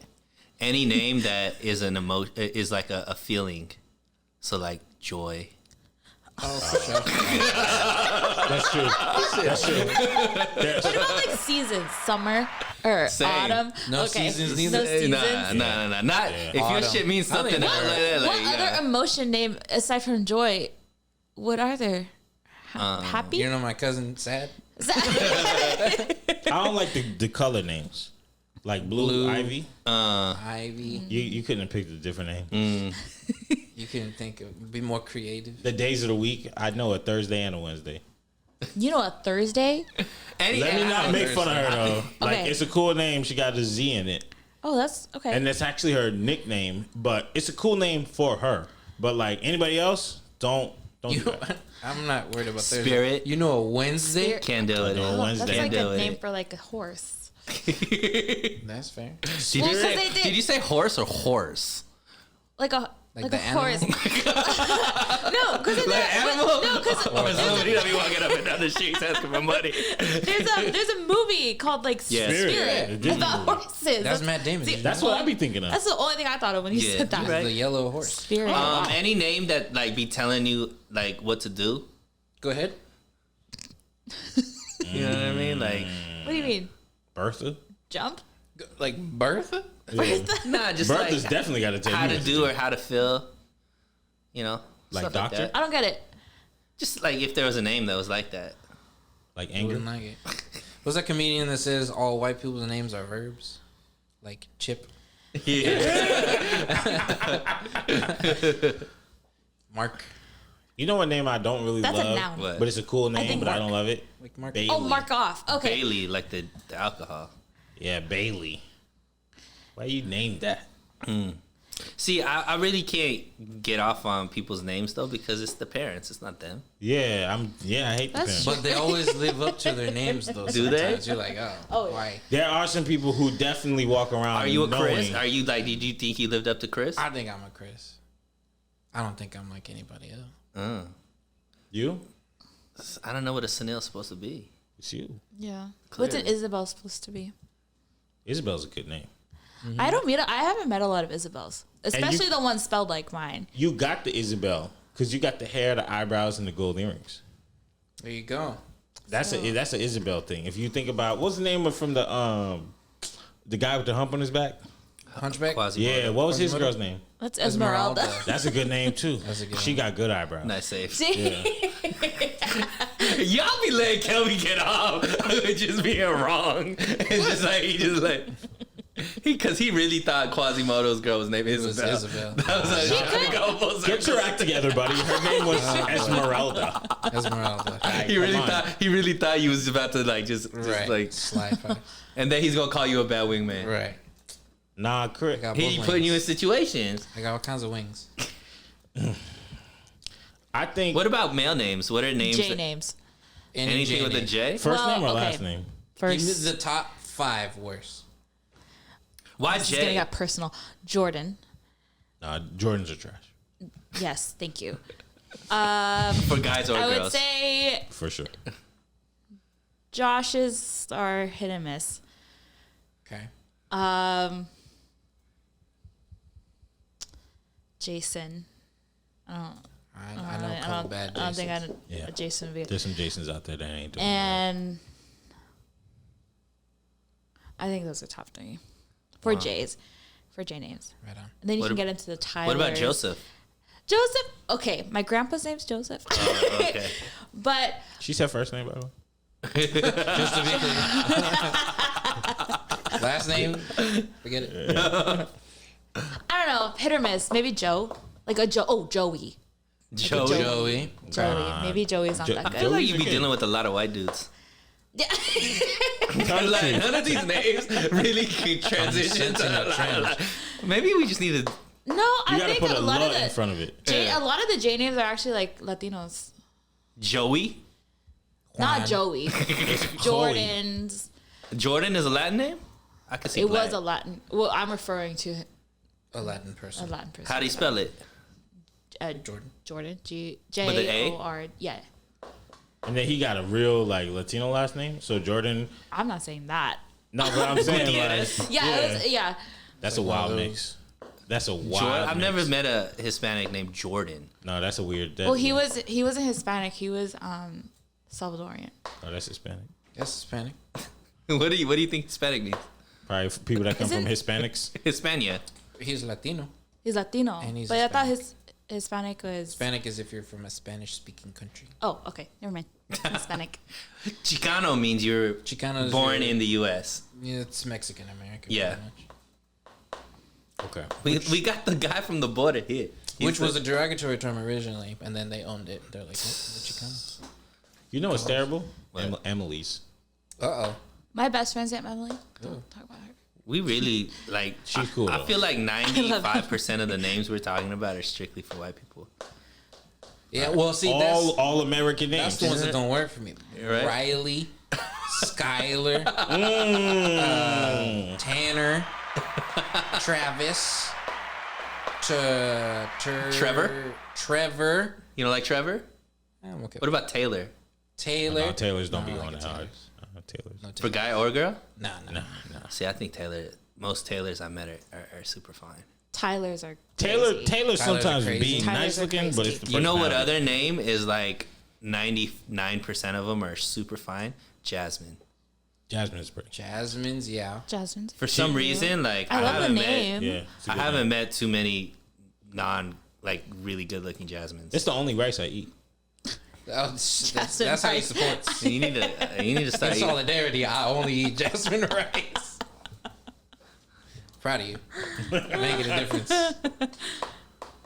any name that is an emotion is like a feeling. So like joy. Oh, for sure. That's true. That's true. What about like seasons? Summer or Same. autumn? No seasons neither. No seasons. Nah. Not if your Autumn. shit means I don't something even else know. like that. What Like, other emotion name aside from joy? What are there? Happy? You know my cousin Sad. I don't like the color names. Like Blue, Ivy. Ivy. You couldn't have picked a different name. You couldn't think of be more creative. The days of the week, I know a Thursday and a Wednesday. You know, a Thursday? Let me not make fun of her though. Like Okay. it's a cool name. She got a Z in it, Oh, that's okay. and that's actually her nickname. But it's a cool name for her. But like anybody else, don't do that. I'm not worried about Thursday. Spirit. You know a Wednesday? Spirit. Can't do it. know Oh, Wednesday. that's like Can't a do name it. for like a horse. That's fair. Did you Well, 'cause say? they did- Did you say horse or horse? Like a Like a the animal? horse. No, because Like animal? no, because Or somebody that be walking up and down the streets asking for money. there's a movie called like Yeah, Spirit Spirit. about horses. That's Matt Damon. See, That's what I be thinking of. That's the only thing I thought of when you Yeah, said that. right. The yellow horse. Spirit. Any name that like be telling you like what to do. Go ahead. You know what I mean? Like What do you mean? Bertha? Jump? Like Bertha? nah, just Bertha's like definitely got to tell how you to what do or how to feel. You know, Like stuff doctor? that. I don't get it. Just like if there was a name that was like that. Like I anger? wouldn't like it. What's that comedian that says all white people's names are verbs? Like Chip, Mark. You know what name I don't really That's a love? noun. What? But it's a cool name, think but I Mark. don't love it. Like Mark. Bailey. Oh, mark off. Okay. Bailey, like the alcohol. Yeah, Bailey. Why you named that? See, I really can't get off on people's names though because it's the parents, it's not them. Yeah, I hate the That's parents. But they always live up to their names, though. Do they? Sometimes you're like, Oh, yeah. why? There are some people who definitely walk around. Are you a knowing, Chris? Are you like? Did you think you lived up to Chris? I think I'm a Chris. I don't think I'm like anybody else. You? I don't know what a Sunil's supposed to be. It's you. Yeah. What's an Isabel supposed to be? Isabel's a good name. I haven't met a lot of Isabels, especially the ones spelled like mine. You got the Isabel because you got the hair, the eyebrows, and the gold earrings. There you go. That's an Isabel thing. If you think about what's the name of from the guy with the hump on his back? Hunchback. Quasimodo. Yeah, what was his Quasimodo? girl's name? That's Esmeralda. That's a good name too. That's a good She got good eyebrows. Nice save. See? Y'all be letting Kelby get off with just being wrong. It's just like he just like because he really thought Quasimodo's girl was named Isabel. Isabel. That was like, trying to go full Get circle. your act together, buddy. Her name was Esmeralda. Esmeralda. He really thought he was about to like just Right. like, Slide fight. and then he's gonna call you a bad wingman. Right. Nah, Chris. I got He both putting you in wings. situations. I got all kinds of wings. I think What about male names? What are names? J names. Any Anything J with a name. J? first Well, name or okay. last name. Give me First, the top 5 worst. Why this is gonna J? get personal. Jordan. Nah, Jordans are trash Yes, thank you. For guys or I would girls? say for sure. Josh's are hit and miss. Okay. Jason. I know a couple bad I don't think Jasons. Yeah. Jason would be. There's some Jasons out there that ain't doing that. And I think those are top 3 for J's, for J names. Right on. And then you What can ab- get into the Tyler. What about Joseph? Joseph. Okay, my grandpa's name's Joseph. Okay. But She said first name, by the way. Just to be clear. Last name, forget it. I don't know, hit or miss. Maybe Joe. Like a Joe. Oh, Joey. Joey. Joey. Joey. Maybe Joey's not that I feel good. like you be Okay. dealing with a lot of white dudes. Yeah. Like, none of these names really can transition sensing to a trend. Maybe we just need to. No, You I gotta think put a a lot of lot in the front of it. a lot of the J names are actually like Latinos. Joey? Not Joey. Chloe. Jordan's. Jordan is a Latin name? I could see It black. was a Latin. Well, I'm referring to A Latin a person. Latin person. How do you spell it? Jordan. Jordan. With an A? J-O-R. Yeah. And then he got a real like Latino last name. So Jordan. I'm not saying that. No, but I'm saying Gutierrez. like, Yeah. It was, yeah. that's a Like one wild of those. mix. That's a wild. Jordan? I've mix. never met a Hispanic named Jordan. No, that's a weird. Well, he wasn't Hispanic. He was Salvadorian. Oh, that's Hispanic. That's Hispanic. What do you think Hispanic means? Probably people that come Isn't- from Hispanics. Hispania. He's Latino. He's Latino. And he's but I thought Hispanic. his Hispanic was. Hispanic is if you're from a Spanish-speaking country. Oh, okay. Never mind. Hispanic. Chicano means you're Chicano is born your- in the U.S. Yeah, it's Mexican American. Yeah. pretty much. Okay. We got the guy from the border here. Which was a derogatory term originally, and then they owned it. They're like, oh, the Chicanos. You know what's terrible? What? Emily's. Uh-oh. My best friend's Aunt Emily. Don't talk about her. We really like. She's cool, I though. feel like 95% of the names we're talking about are strictly for white people. Yeah, well, see, All American that's names. the ones that don't work for me. Right. Riley, Skyler, Tanner, Travis, Trevor? Trevor. You don't like Trevor? I'm okay. What about Taylor? Taylor? No, Taylors don't be I going like that hard. Taylors. Taylors. No, Taylor. For guy or girl? Nah. See, I think most Taylors I met are super fine. Tyler's are Taylor crazy. sometimes crazy. be Tyler's nice are looking, but crazy. it's the You know what personality. other name is like 99% of them are super fine? Jasmine. Jasmine is pretty. Jasmine's, yeah. Jasmine's. For some reason, like I love the haven't name. Yeah, it's a I good haven't name. met too many really good looking Jasmines. It's the only rice I eat. That's how you support. you need to start In eating. solidarity, I only eat jasmine rice. Proud of you. Making a difference.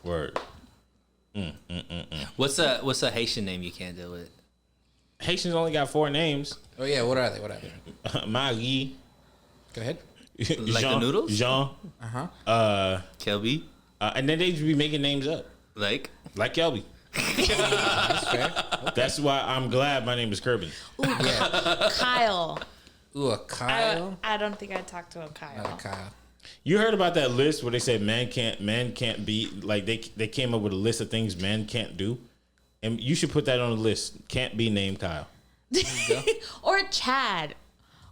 Word. What's a Haitian name you can't deal with? Haitians only got 4 names. Oh yeah, what are they? Marie. Go ahead. Like the noodles? Jean. Kelby? And then they just be making names up. Like? Like Kelby. That's fair. That's why I'm glad my name is Kirby. Yeah. Kyle. Ooh, a Kyle. I don't think I'd talk to a Kyle. Not a Kyle. You heard about that list where they said men can't be like they came up with a list of things men can't do, and you should put that on the list. Can't be named Kyle. Or Chad.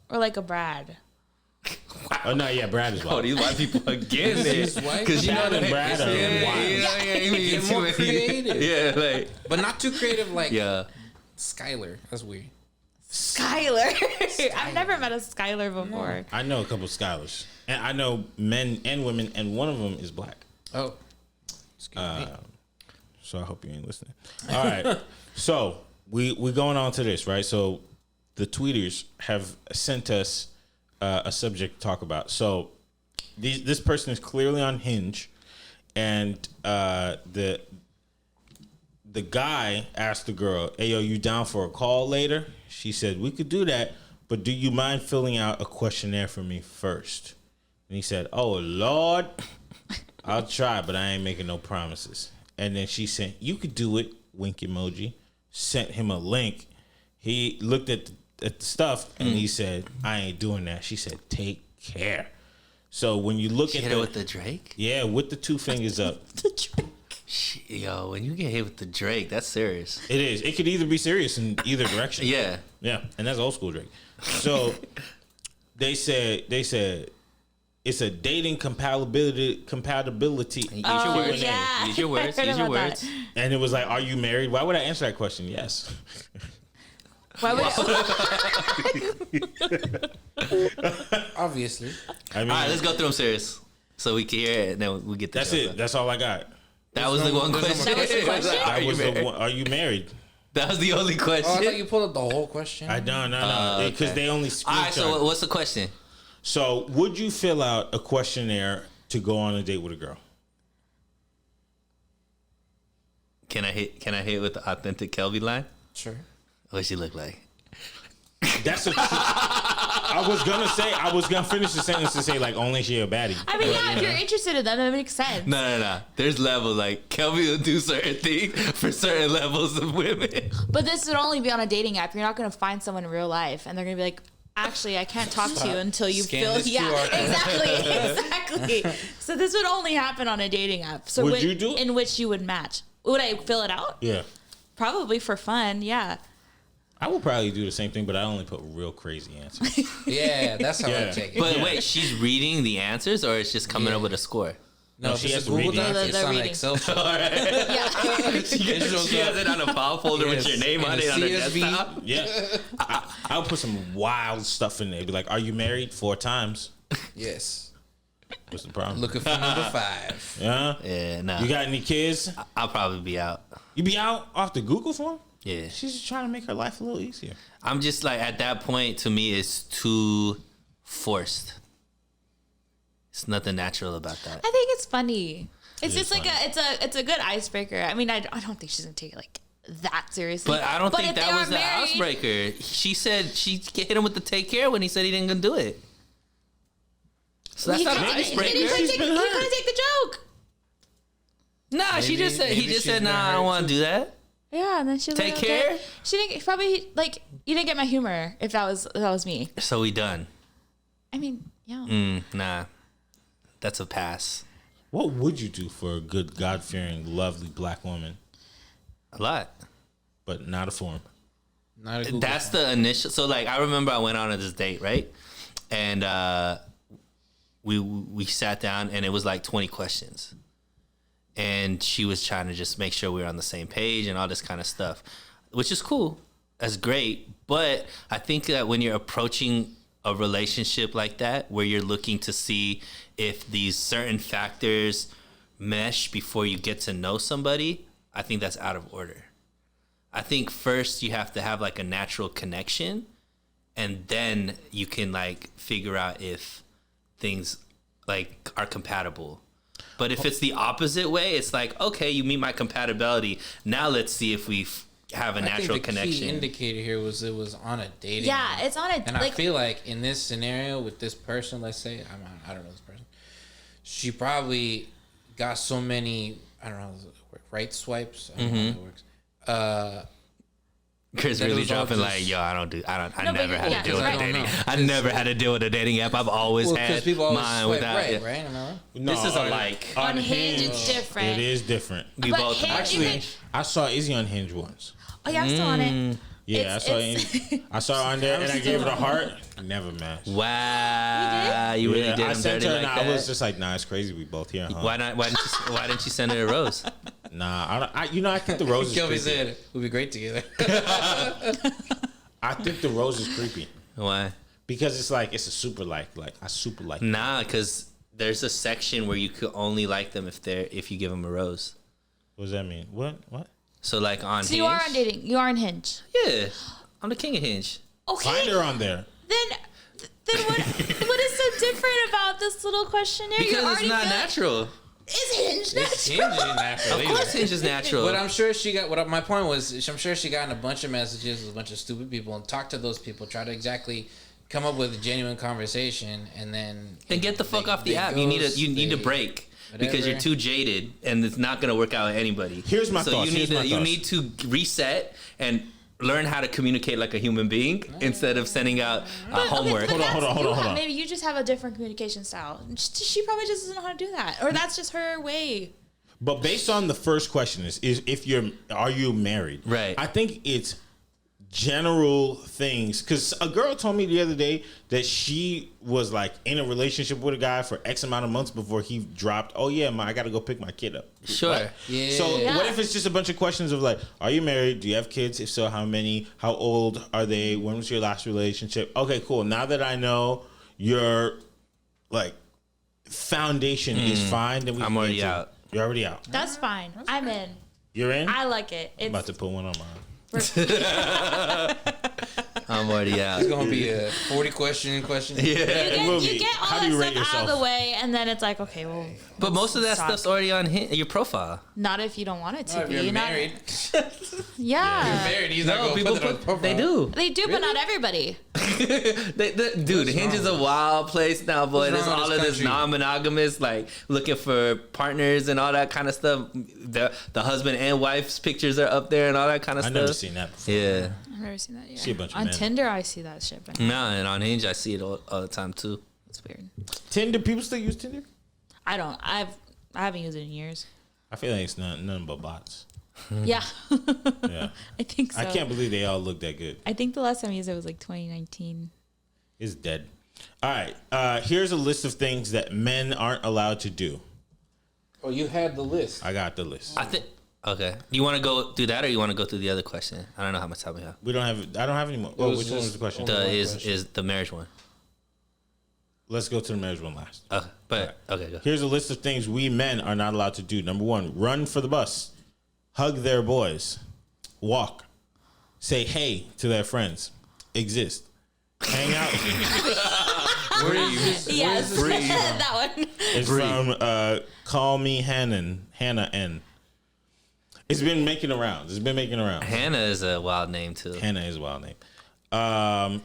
Or like a Brad. Oh no, yeah, Brad is Oh, wild. these white people again. These white Because you know Chad and that Brad are wild. Get more creative. Yeah, like But not too creative like yeah. Skylar. That's weird. Skylar. I've never met a Skylar before. I know a couple of scholars, and I know men and women, and one of them is black. Oh. Excuse me. So I hope you ain't listening. All right, so we going on to this, right? So the tweeters have sent us a subject to talk about. So this person is clearly on Hinge, and the guy asked the girl, "Hey, yo, you down for a call later?" She said, "We could do that, but do you mind filling out a questionnaire for me first?" And he said, "Oh Lord, I'll try, but I ain't making no promises." And then she said, "You could do it," wink emoji. Sent him a link. He looked at the stuff and he said, "I ain't doing that." She said, "Take care." So when you look Hit at it with the Drake? yeah, with the 2 fingers up, Yo, when you get hit with the Drake, that's serious. it is. It could either be serious in either direction. Yeah. Yeah, and that's old school Drake. So they said it's a dating compatibility, Use your words. yeah. Use your words. I heard Use your about words. and it was like, "Are you married?" Why would I answer that question? Yes. Why would Obviously. I mean, All right, let's go through them serious. So we can hear it and then we get the that's joke it. done. That's all I got. That was the one question. That was the question? Are you married? Are you married? That was the only Oh, I thought question. you pulled up the whole question. I don't know because okay. they only All right, so screenshot. what's the question? So would you fill out a questionnaire to go on a date with a girl? Can I hit with the authentic Kelby line? Sure. What she look like? That's a. I was gonna finish the sentence to say like only she a baddie. I mean, yeah, if you're interested in them, that makes sense. No. There's levels. Like Kelby will do certain things for certain levels of women. But this would only be on a dating app. You're not going to find someone in real life, and they're going to be like, "Actually, I can't talk to you until you Scan feel." this Yeah, QR code. exactly. So this would only happen on a dating app. So Would you do it? in which you would match? Would I fill it out? Yeah, Probably for fun. Yeah. I would probably do the same thing, but I only put real crazy answers. Yeah, that's how I Yeah. take it. But wait, she's reading the answers, or it's just coming Yeah. up with a score? No, she this has is to read Google the Docs. answers. It's on an They're Excel sheet. She has it on a file folder with your name In on a it on her CSV. desktop. Yeah, I'll put some wild stuff in there. Be like, "Are you married 4 times?" Yes. What's the problem? Looking for number 5. Yeah. Yeah, nah. You got any kids? I'll probably be out. You be out off the Google form? Yeah. She's just trying to make her life a little easier. I'm just like at that point. To me, it's too forced. It's nothing natural about that. I think it's funny. It's It just is like it's a good icebreaker. I mean, I don't think she's gonna take it like that seriously. But I don't think if that they was are the married- icebreaker. She said she hit him with the take care when he said he didn't gonna do it. So that's He not an couldn't take- icebreaker. He couldn't She's take, been he hurt. couldn't take the joke. Nah, she Maybe- just said he maybe just she's said, been "Nah, I hurt don't want to too. do that." Yeah, and then she was Take like, care? okay. She didn't probably like you didn't get my humor if that was me. So we done. I mean, yeah. Nah, that's a pass. What would you do for a good, God-fearing, lovely black woman, A lot. but not a form? Not a Google That's form. the initial. So like, I remember I went on this date, right? And we sat down, and it was like 20 questions, and she was trying to just make sure we were on the same page and all this kind of stuff, which is cool. That's great. But I think that when you're approaching a relationship like that, where you're looking to see if these certain factors mesh before you get to know somebody, I think that's out of order. I think first you have to have like a natural connection, and then you can like figure out if things like are compatible. But if it's the opposite way, it's like, okay, you meet my compatibility. Now let's see if we have a natural I think the connection. key indicator here was it was on a dating. Yeah, app. it's on a And I feel like in this scenario with this person, let's say I don't know this person, she probably got so many, I don't know, right swipes. I don't know how that works. Chris that it really was all dropping just- like, yo, I No, never but had yeah, to deal with right. a dating. I don't know. I never had to deal with a dating app. I've always Well, had because people always mine swipe without. right, Yeah. right? Am I wrong? No, This is a like. On Hinge, it's different. It is different. We But both Hinge, you Actually, could- I saw Izzy on Hinge once. Oh yeah, I'm still on it. Yeah, I saw her on there, and I gave her the heart. Never matched. Wow, you really Yeah, did I him sent dirty her, like and I was that. just like, nah, it's crazy. We both here, huh? Why not? Why didn't you send her a rose? Nah, I think the rose is Kelby creepy. said we'd be great together. I think the rose is creepy Why? because it's like it's a super like I super like. Nah, because there's a section where you could only like them if you give them a rose. What does that mean? What? So like on So Hinge. you are on dating. You are on Hinge. Yeah, I'm the king of Hinge. Okay. Find her on there. Then what is so different about this little questionnaire? You're Because it's already not feeling- natural. Is Hinge natural? It's Hinge is natural. Of course, Hinge is natural. But I'm sure she got. What my point was, I'm sure she got in a bunch of messages with a bunch of stupid people and talked to those people, try to exactly come up with a genuine conversation, and then Then get the fuck off the they app. You need ghost, to they- break because whatever. you're too jaded and it's not gonna work out with anybody. Here's my so thoughts. you need Here's my to you thoughts. need to reset and learn how to communicate like a human being instead of sending out homework. But Hold on, that's- hold on. Maybe you just have a different communication style. She probably just doesn't know how to do that, or that's just her way. But based on the first question is if are you married? Right. I think it's general things because a girl told me the other day that she was like in a relationship with a guy for X amount of months before he dropped. Oh yeah, I got to go pick my kid up. Sure. What? Yeah. So Yeah. what if it's just a bunch of questions of like, are you married? Do you have kids? If so, how many? How old are they? When was your last relationship? Okay, cool. Now that I know your like foundation is fine, then we I'm can already get to- out. You're already out. That's fine. I'm in. You're in. I like it. I'm It's about to put one on mine. I'm already out. It's gonna be a 40 question. Yeah, Yeah. it will you be. get all How that do you rate stuff out of yourself? the way, and then it's like, okay, well, But most of that Suck. stuff's already on your profile. not if you don't want it to No, if be. you're Not- married, yeah. married, he's not No, gonna people put it on profile. they do. They do, but not everybody. Dude, Hinge is a wild place now, boy. What's There's wrong with all this of this country? non-monogamous, like looking for partners and all that kind of stuff. The husband and wife's pictures are up there and all that kind of I've stuff. never seen that before. Yeah, I've never seen that yet. See a bunch of On men. Tinder, I see that shit, but nah, and on Hinge I see it all the time too. it's weird. Tinder, people still use Tinder? I don't. I haven't used it in years. I feel like it's nothing but bots. Yeah, Yeah. I think so. I can't believe they all look that good. I think the last time I used it was like 2019. It's dead. All right. Here's a list of things that men aren't allowed to do. Oh, you had the list. I got the list. I think. Okay, you want to go through that or you want to go through the other question? I don't know how much time we have. We don't have. I don't have any more. Oh, was which one was just the question? only- The one is question. is the marriage one? Let's go to the marriage one last. But okay, go. Here's a list of things we men are not allowed to do. Number 1, run for the bus, hug their boys, walk, say hey to their friends, exist, hang out. Where is this? Yes, that one. It's from Call Me Hannah N. It's been making the rounds. Hannah is a wild name too. Hannah is a wild name.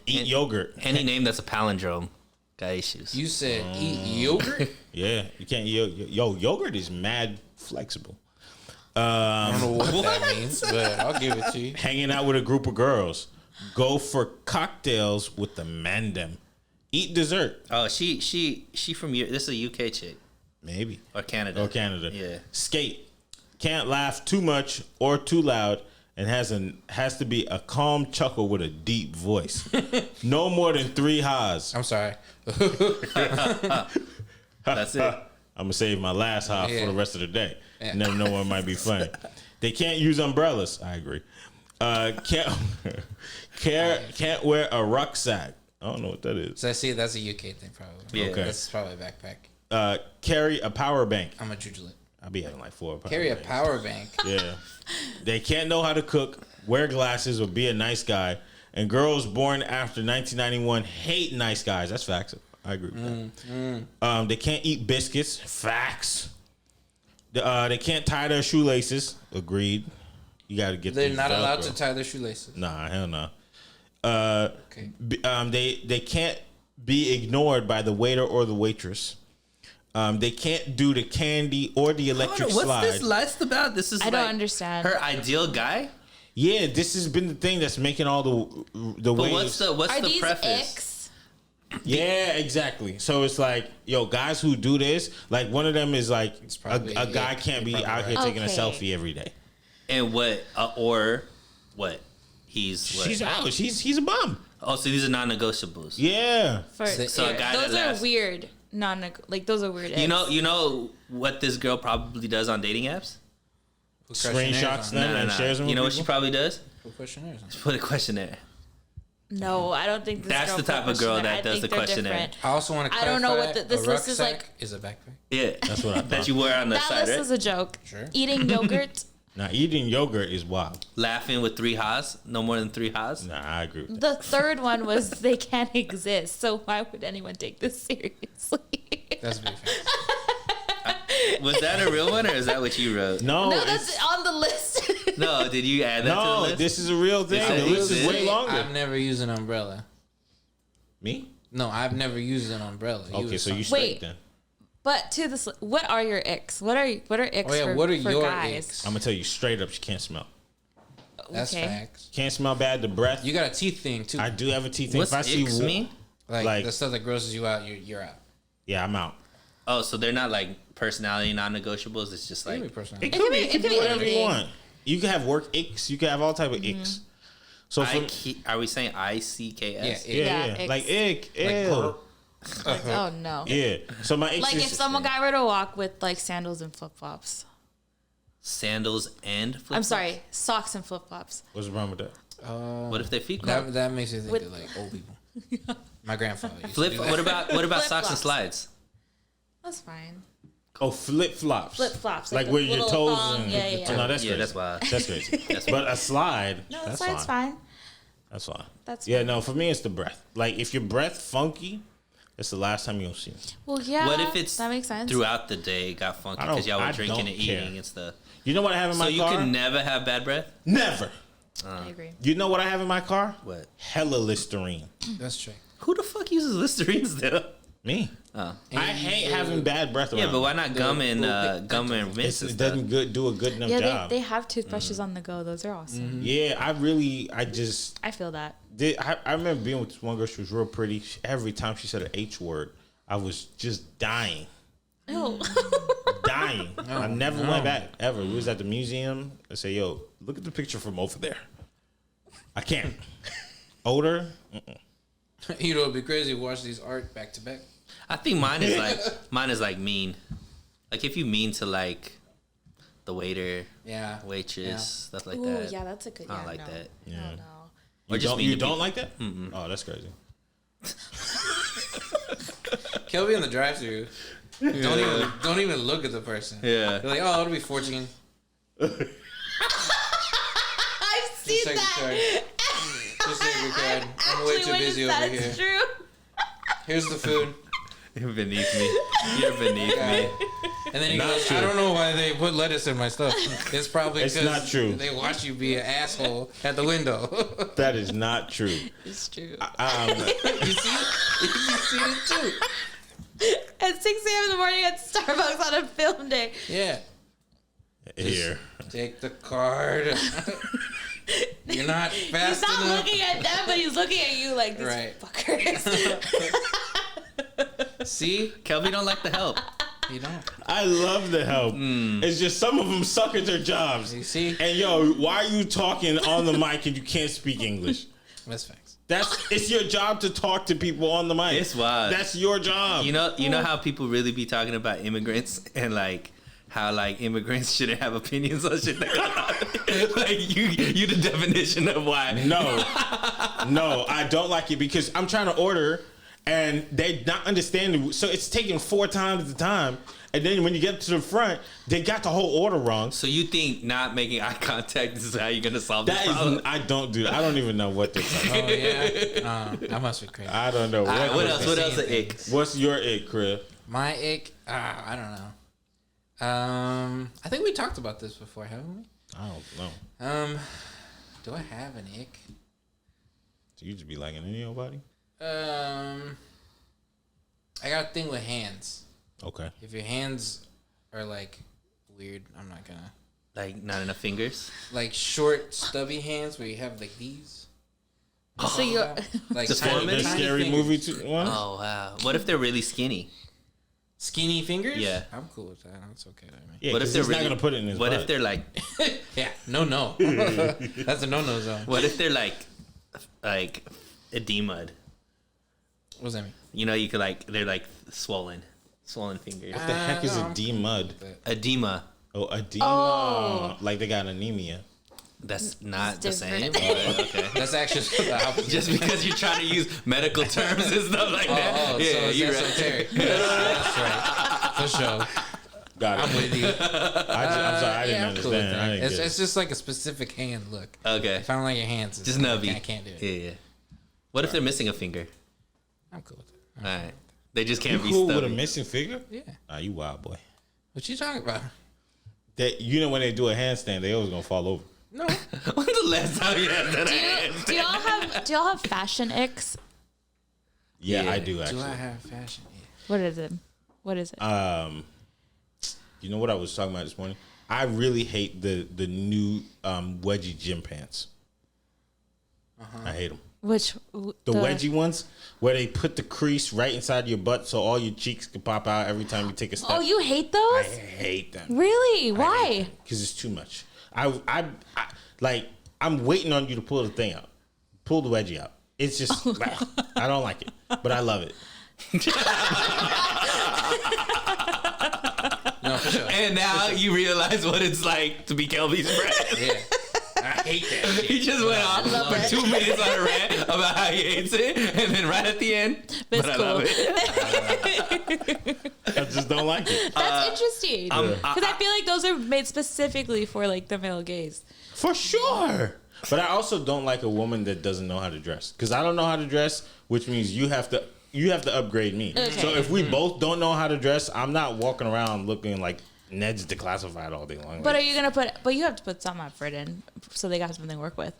Eat yogurt. Any name that's a palindrome got issues. You said eat yogurt. Yeah, you can't eat yogurt is mad flexible. I don't know what that means, but I'll give it to you. Hanging out with a group of girls. Go for cocktails with the mandem. Eat dessert. Oh, she from this is a UK chick. Maybe. Or Canada. Yeah. Skate. Can't laugh too much or too loud and has to be a calm chuckle with a deep voice. No more than 3 ha's. I'm sorry. That's it. I'm going to save my last ha Yeah. for the rest of the day. Yeah. You never know what might be funny. They can't use umbrellas. I agree. Can't wear a rucksack. I don't know what that is. So I see that's a UK thing probably. Yeah. Okay. That's probably a backpack. Carry a power bank. I'm a jujulet. I'll be having like 4 power Carry a banks. power bank. Yeah. They can't know how to cook, wear glasses, or be a nice guy. And girls born after 1991 hate nice guys. That's facts. I agree with that. They can't eat biscuits. Facts. They can't tie their shoelaces. Agreed. You got to get. They're these not allowed Velcro. to tie their shoelaces. Nah, hell no. Okay. They can't be ignored by the waiter or the waitress. They can't do the candy or the electric What's slide. this list about? This is I don't understand. Her ideal guy? Yeah, this has been the thing that's making all the But waves. what's Are the these preface? icks? Yeah, exactly. So it's like, yo, guys who do this, like one of them is like probably a guy ick. can't be You're out probably here taking a Okay. selfie every day. And what or what? He's what? She's out. He's a bum. Oh, so these are non-negotiables. Yeah. So a guy those that are asks- weird. Those are weird. You icks. know what this girl probably does on dating apps? Put questionnaires Screenshots on them and shares them. You know with what she people? probably does? Put questionnaires on. Put a questionnaire. No, I don't think this That's girl the type put of girl questionnaire. that I does think the they're questionnaire. different. I also want to I clarify don't know what this a list is rucksack like. is a backpack. Yeah, That's what I thought. that you wear on the That side, list right? is a joke. Sure. Eating yogurt. Now, eating yogurt is wild. Laughing with 3 ha's, no more than 3 ha's. Nah, I agree with that. The third one was they can't exist. So why would anyone take this seriously? That's big facts. Was that a real one or is that what you wrote? No, No, it's- that's on the list. No, did you add that to the no, list? this is a real thing. This The list is is- way longer. I've never used an umbrella. Me? No, I've never used an umbrella. Okay, so you Wait. straight then. But to this, what are your icks? What are icks Oh yeah, for, what are for your guys? icks? I'm gonna tell you straight up, she can't smell. That's Okay. facts. Can't smell bad. The breath. You got a teeth thing too. I do have a teeth thing. What's If I see icks mean? like the like- stuff that grosses you out, you're out. yeah, I'm out. Oh, so they're not like personality non-negotiables. It's just Give me like personal. It It could be, it could be whatever you anything. want. You can have work icks. You can have all type of Mm-hmm. icks. So for, are we saying ICKS? Yeah, yeah, Yeah, like icks. ick, ew. Oh no. Yeah. So my icks Like is, if some guy were to walk with like sandals and flip flops. Sandals and flip-flops? I'm sorry, socks and flip flops. What's wrong with that? What if they feet club? That makes you think With- of like old people. My grandfather used Flip. to do that. What about socks and Flip-flops. slides? That's fine. Oh, flip flops. Flip flops, Like like where the your little toes thong, and yeah, yeah. Oh, no, that's Yeah, crazy. that's wild. That's crazy. That's But a slide, No, that's that's fine. fine. That's fine. That's yeah. fine. No, for me it's the breath. Like if your breath funky, it's the last time you'll see me. Well, yeah. What if it's that makes sense? throughout the day it got funky I don't- because y'all I were drinking don't and eating care. and stuff? You know what I have in So my you car? can never have bad breath? Never. I agree. You know what I have in my car? What? Hella Listerine. That's true. Who the fuck uses Listerine still? Me. Oh. I hate having bad breath around. Yeah, but why not gum and little gum and mints and It stuff? doesn't do a good enough Yeah, job. they have toothbrushes on the go. Those are awesome. Yeah, I just I feel that. did. I remember being with this one girl. She was real pretty. Every time she said an H word, I was just dying. No. Dying. I never went back ever. We was at the museum. I say, yo, look at the picture from over there. I can't. Odor? You know, it'd be crazy to watch these art back to back. I think mine is like mean. Like if you mean to like the waiter, Yeah. waitress, Yeah. stuff like Ooh, that. yeah, that's a good. I Yeah, don't like no. that. No, Yeah. no. Or You just don't, mean you to don't people. like that? Oh, that's crazy. Kelby in the drive-thru. Don't even look at the person. Yeah. You're like, oh, it'll be 14. I've seen Just take the that. card. Just take your card. I'm way too busy over that's here. true. Here's the food. You're beneath me. You're beneath me. And then he Not goes, true. I don't know why they put lettuce in my stuff. It's probably It's because not true. they watch you be an asshole at the window. That is not true. It's true. You see? You see it too. At 6 a.m. in the morning at Starbucks on a film day. Yeah. Here. Take the card. You're not fast He's not enough. looking at them, but he's looking at you like these Right. fuckers. See? Kelby don't like the help. You don't. I love the help. It's just some of them suck at their jobs. You see? And yo, why are you talking on the mic and you can't speak English? That's facts. It's your job to talk to people on the mic. It's wild. That's your job. You know how people really be talking about immigrants and like how like immigrants shouldn't have opinions on shit like that. Like you the definition of why. No, I don't like it because I'm trying to order and they not understanding. So it's taking 4 times the time. And then when you get to the front, they got the whole order wrong. So you think not making eye contact is how you're gonna solve this problem? I don't do that. I don't even know what they're talking about. Oh yeah. That must be crazy. I don't know. What else? What else? The ick. What's your ick, Crib? My ick. I don't know. I think we talked about this before, haven't we? I don't know. Do I have an ick? Do you just be liking anybody? I got a thing with hands. Okay. If your hands are like weird, I'm not gonna Like not enough fingers. like short, stubby hands where you have like these. So you're Like The tiny, The tiny scary fingers. movie one? Oh wow. What if they're really skinny? Skinny fingers? Yeah. I'm cool with that. That's okay with me. Yeah, What if they're he's really, not gonna put it in his What butt. if they're like? Yeah. No. That's a no zone. What if they're like edema? What does that mean? You know, you could like they're like swollen fingers. What the heck is no, a D-mud? Edema. Oh, edema. Oh. Like they got anemia. That's not It's the same. different. But, okay. That's actually the opposite. Just because you're trying to use medical terms and stuff like that. Oh, Yeah, so it's you're right. esoteric. That's right. For sure. Got it. I'm with you. I'm sorry, I didn't I'm cool with understand. that. I didn't get It's just like a specific hand look. Okay. If I don't like your hands, Just nubby. I can't do it. Yeah. What if they're missing a finger? I'm cool with it. All right. They just You can't be cool with a stubby. missing figure? Yeah. Ah, you wild boy. What you talking about? That you know when they do a handstand, they always gonna fall over. No. When's the last time you had that? do y'all have fashion icks? Yeah, Yeah. I do Do actually. I have fashion? Yeah. What is it? What is it? You know what I was talking about this morning? I really hate the new wedgie gym pants. I hate them. Which The wedgie ones where they put the crease right inside your butt so all your cheeks can pop out every time you take a step. Oh, you hate I those? hate them. Really? Why? Because it's too much. I like. I'm waiting on you to pull the thing out, pull the wedgie out. It's just I don't like it, but I love it. No, for sure. And now you realize what it's like to be Kelby's friend. Yeah. I hate that shit. He just went off for 2 minutes on a rant about how he hates it, and then right at the end, That's but I cool. love it. I just don't like it. That's interesting. Because I- I feel like those are made specifically for like the male gaze. For sure. But I also don't like a woman that doesn't know how to dress. Because I don't know how to dress, which means you have to upgrade me. Okay. So if we both don't know how to dress, I'm not walking around looking like Ned's Declassified all day long. But Like, are you gonna put? But you have to put some effort in, so they got something to work with.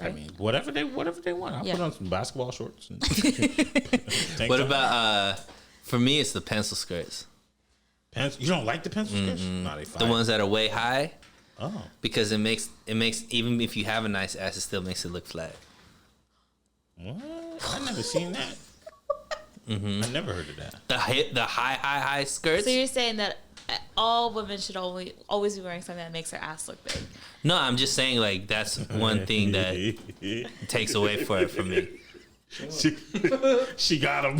I mean, whatever they want. I'll Yeah. put on some basketball shorts. And tank What top. about for me? It's the pencil skirts, Pencil? You don't like the pencil skirts? No, they fine. the ones that are way high, Oh. because it makes even if you have a nice ass, it still makes it look flat. What? I never seen that. I never heard of that. The high skirts. So you're saying that all women should always be wearing something that makes their ass look big. No, I'm just saying like that's one thing that takes away from me. She got him.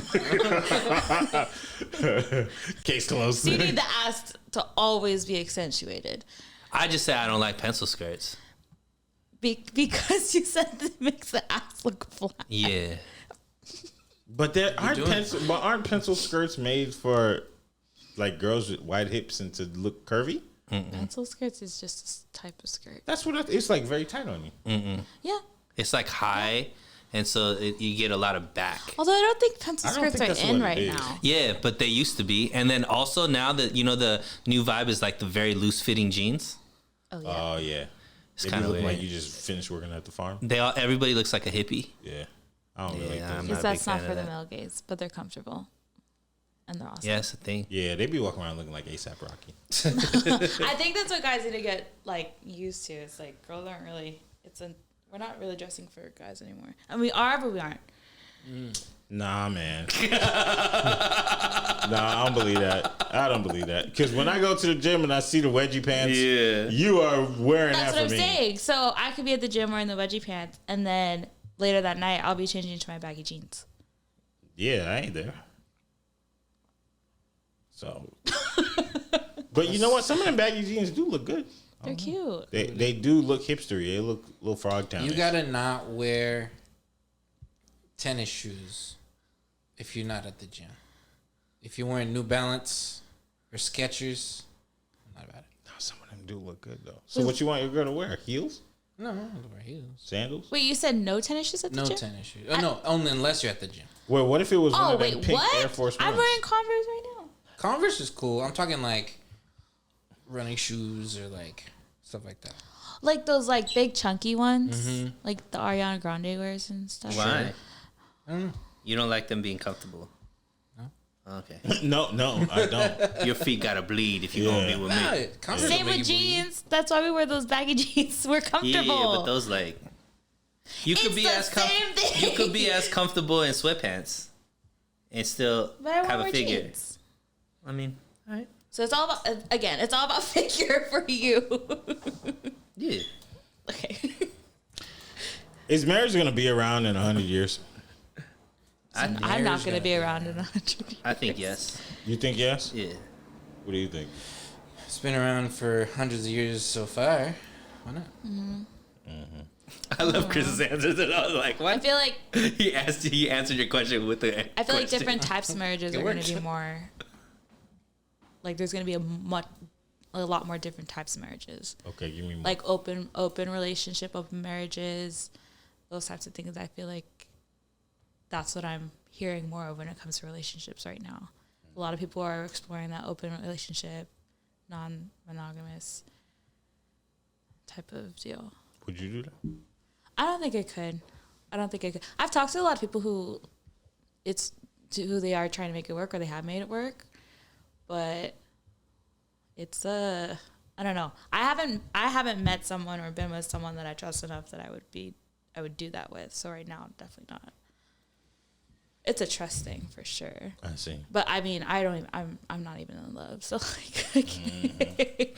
Case closed. So you need the ass to always be accentuated. I just say I don't like pencil skirts. Because you said it makes the ass look flat. Yeah. But there aren't doing aren't pencil skirts made for like girls with wide hips and to look curvy? Pencil skirts is just a type of skirt. That's what it's like. Very tight on you. Yeah. It's like high, and so you get a lot of back. Although I don't think pencil I don't skirts think are that's in what it right is. now. Yeah, but they used to be, and then also now that the new vibe is like the very loose fitting jeans. Oh yeah. Oh yeah. It's They be kind of looking weird. like you just finished working at the farm. Everybody looks like a hippie. Yeah. I don't really Yeah, like I'm those. not a That's big not fan for of the that. male gaze, but they're comfortable. And they're awesome. Yeah, that's the thing. Yeah, they be walking around looking like ASAP Rocky. I think that's what guys need to get like used to. It's like girls aren't really. We're not really dressing for guys anymore, and we are, but we aren't. Nah, man. Nah, I don't believe that. I don't believe that. Because when I go to the gym and I see the wedgie pants, Yeah. you are wearing That's that what for I'm me. saying. So I could be at the gym wearing the wedgie pants, and then later that night I'll be changing into my baggy jeans. Yeah, I ain't there. So, but you know what? Some of them baggy jeans do look good. They're cute. They do look hipstery. They look a little frog town. You gotta not wear tennis shoes if you're not at the gym. If you're wearing New Balance or Skechers, not about it. Some of them do look good though. So what you want your girl to wear? Heels? No, I don't wear heels. Sandals? Wait, you said no tennis shoes at the No gym? tennis shoes. No, only unless you're at the gym. Well, what if it was one Oh of them wait, pink what? Air Force Ones? I'm wearing Converse right now. Converse is cool. I'm talking like running shoes or like stuff like that. Like those like big chunky ones, Mm-hmm. like the Ariana Grande wears and stuff. Why? I don't know. You don't like them being comfortable? No. Okay. No, I don't. Your feet gotta bleed if you're gonna be with Nah, me. Converse Same will make with you bleed. jeans. That's why we wear those baggy jeans. We're comfortable. Yeah, but those like you could It's be the as same thing. you could be as comfortable in sweatpants and still But I have wear a figure. jeans. I mean, all right. So it's all about again. It's all about figure for you. Yeah. Okay. Is marriage gonna be around in 100 years? I I'm not going to be around in 100 years. I think yes. You think yes? Yeah. What do you think? It's been around for hundreds of years so far. Why not? I love Chris's answers, and I was like, I "What?" feel like He answered your question with the. I feel like question. different types of marriages It are going works. to be more. Like there's going to be a lot more different types of marriages. Okay, give me more. Like open relationship, open marriages, those types of things. I feel like that's what I'm hearing more of when it comes to relationships right now. A lot of people are exploring that open relationship, non-monogamous type of deal. Would you do that? I don't think I could. I've talked to a lot of people who who they are trying to make it work or they have made it work, but it's I don't know. I haven't met someone or been with someone that I trust enough that I would do that with. So right now, definitely not. It's a trust thing for sure. I see. But I mean, I'm not even in love. So like, I can't.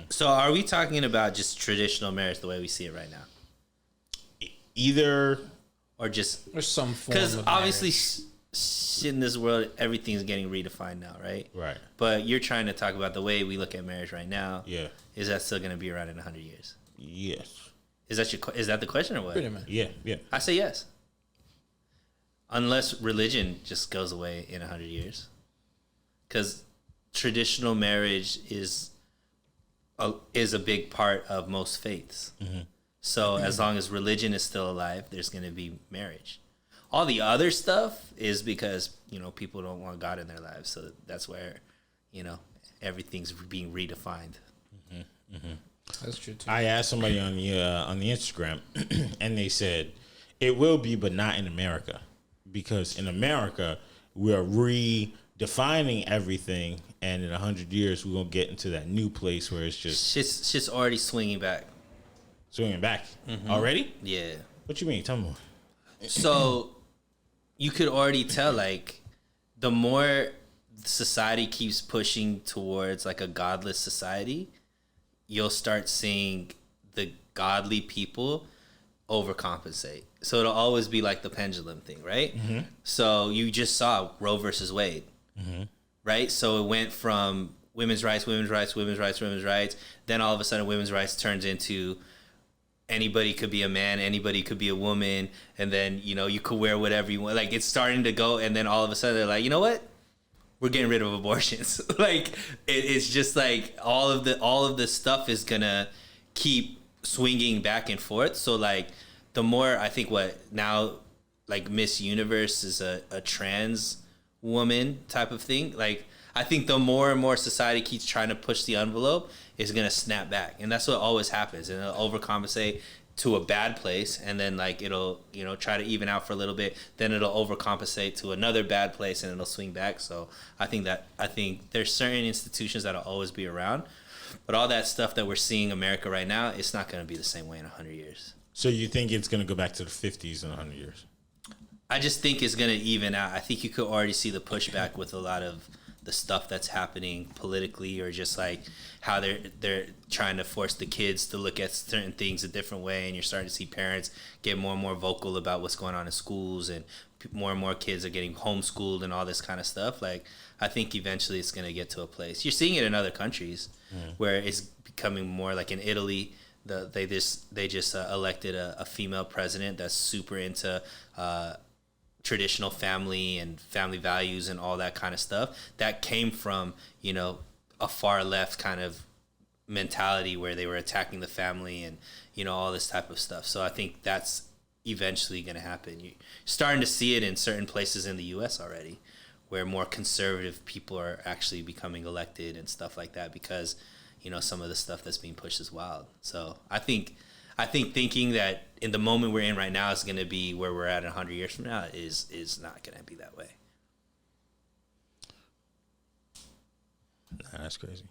So, are we talking about just traditional marriage the way we see it right now, Either or just There's some form because of obviously marriage. shit in this world, everything's getting redefined now, right? right. But you're trying to talk about the way we look at marriage right now. Yeah. Is that still going to be around in 100 years? Yes. Is that the question or what? Pretty much. Yeah. Yeah. I say yes. Unless religion just goes away in 100 years. Because traditional marriage is a big part of most faiths. Mm-hmm. So as long as religion is still alive, there's going to be marriage. All the other stuff is because, people don't want God in their lives. So that's where, everything's being redefined. That's true too. I asked somebody on the Instagram, and they said it will be, but not in America, because in America we're redefining everything, and in 100 years we're gonna get into that new place where it's just Shit's already swinging back. swinging back already. Yeah. What you mean? Tell me more. So you could already tell, like, the more society keeps pushing towards like a godless society, you'll start seeing the godly people overcompensate. So it'll always be like the pendulum thing, right? Mm-hmm. So you just saw Roe versus Wade, right? So it went from women's rights. Then all of a sudden women's rights turns into anybody could be a man, anybody could be a woman, and then, you could wear whatever you want. Like, it's starting to go, and then all of a sudden they're like, you know what? We're getting rid of abortions. Like, it's just like all of the stuff is gonna keep swinging back and forth. So like, the more I think what now, like Miss Universe is a trans woman type of thing. Like, I think the more and more society keeps trying to push the envelope, is gonna snap back, and that's what always happens, and it'll overcompensate to a bad place, and then like it'll try to even out for a little bit, then it'll overcompensate to another bad place, and it'll swing back. So I think there's certain institutions that'll always be around, but all that stuff that we're seeing America right now, it's not going to be the same way in 100 years. So you think it's gonna go back to the 50s in 100 years? I just think it's going to even out. I think you could already see the pushback with a lot of the the stuff that's happening politically, or just like how they're trying to force the kids to look at certain things a different way, and you're starting to see parents get more and more vocal about what's going on in schools, and more and more kids are getting homeschooled and all this kind of stuff. Like, I think eventually it's going to get to a place. You're seeing it in other countries where it's becoming more like in Italy. They just elected a female president that's super into traditional family and family values and all that kind of stuff. That came from, you know, a far left kind of mentality where they were attacking the family and, you know, all this type of stuff. So I think that's eventually going to happen. You're starting to see it in certain places in the U.S. already, where more conservative people are actually becoming elected and stuff like that, because, you know, some of the stuff that's being pushed is wild. So I think thinking that in the moment we're in right now is going to be where we're at 100 years from now is not going to be that way. Nah, that's crazy.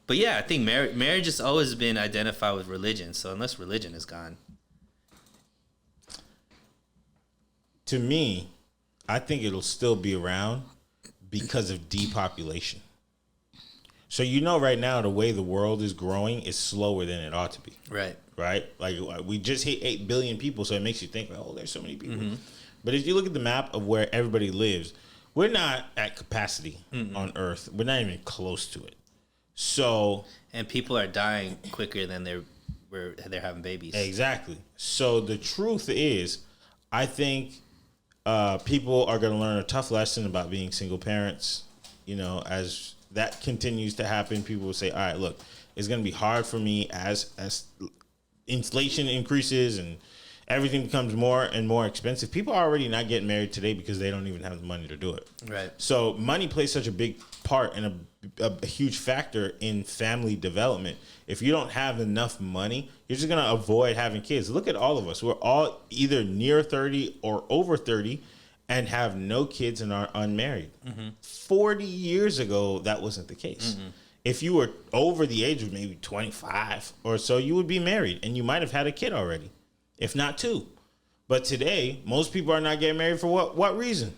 But yeah, I think marriage has always been identified with religion. So unless religion is gone. To me, I think it'll still be around because of depopulation. So, you know, right now, the way the world is growing is slower than it ought to be. Right. Right? Like, we just hit 8 billion people, so it makes you think, oh, there's so many people. But if you look at the map of where everybody lives, we're not at capacity on Earth. We're not even close to it. So... And people are dying quicker than they're having babies. Exactly. So the truth is, I think people are going to learn a tough lesson about being single parents. You know, as that continues to happen, people will say, all right, look, it's going to be hard for me as inflation increases and everything becomes more and more expensive. People are already not getting married today because they don't even have the money to do it. Right. So money plays such a big part and a huge factor in family development. If you don't have enough money, you're just going to avoid having kids. Look at all of us. We're all either near 30 or over 30 and have no kids and are unmarried. 40 years ago, that wasn't the case. If you were over the age of maybe 25 or so, you would be married and you might have had a kid already, if not two. But today, most people are not getting married for what reason?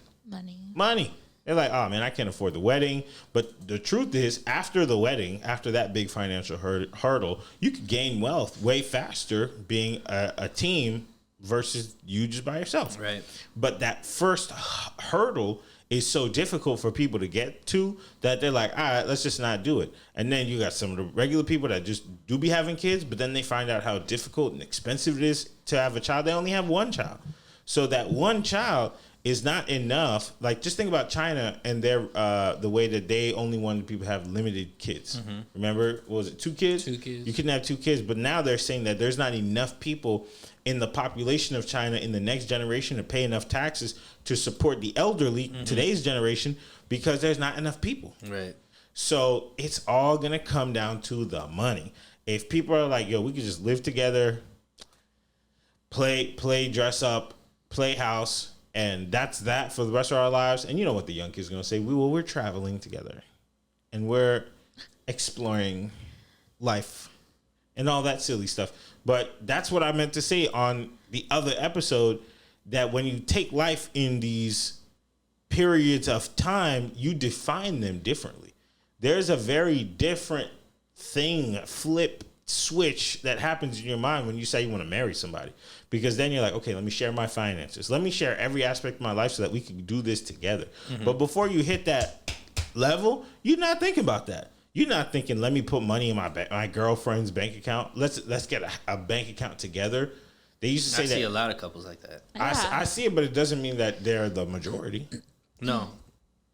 Money. They're like, oh man, I can't afford the wedding. But the truth is, after the wedding, after that big financial hurdle, you could gain wealth way faster being a team versus you just by yourself. Right. But that first hurdle is so difficult for people to get to that they're like, all right, let's just not do it. And then you got some of the regular people that just do be having kids, but then they find out how difficult and expensive it is to have a child. They only have one child. So that one child is not enough. Like, just think about China and their the way that they only wanted people to have limited kids. Remember, what was it, 2 kids? 2 kids. You couldn't have 2 kids, but now they're saying that there's not enough people in the population of China in the next generation to pay enough taxes to support the elderly, today's generation, because there's not enough people. Right. So it's all going to come down to the money. If people are like, yo, we could just live together, play, dress up, play house, and that's that for the rest of our lives. And you know what the young kids are going to say? We're traveling together and we're exploring life and all that silly stuff. But that's what I meant to say on the other episode, that when you take life in these periods of time, you define them differently. There's a very different thing, flip switch that happens in your mind when you say you want to marry somebody, because then you're like, okay, let me share my finances. Let me share every aspect of my life so that we can do this together. But before you hit that level, you're not thinking about that. You're not thinking, let me put money in my girlfriend's bank account. Let's get a bank account together. They used to say that. I see a lot of couples like that. Yeah. I see it, but it doesn't mean that they're the majority. No,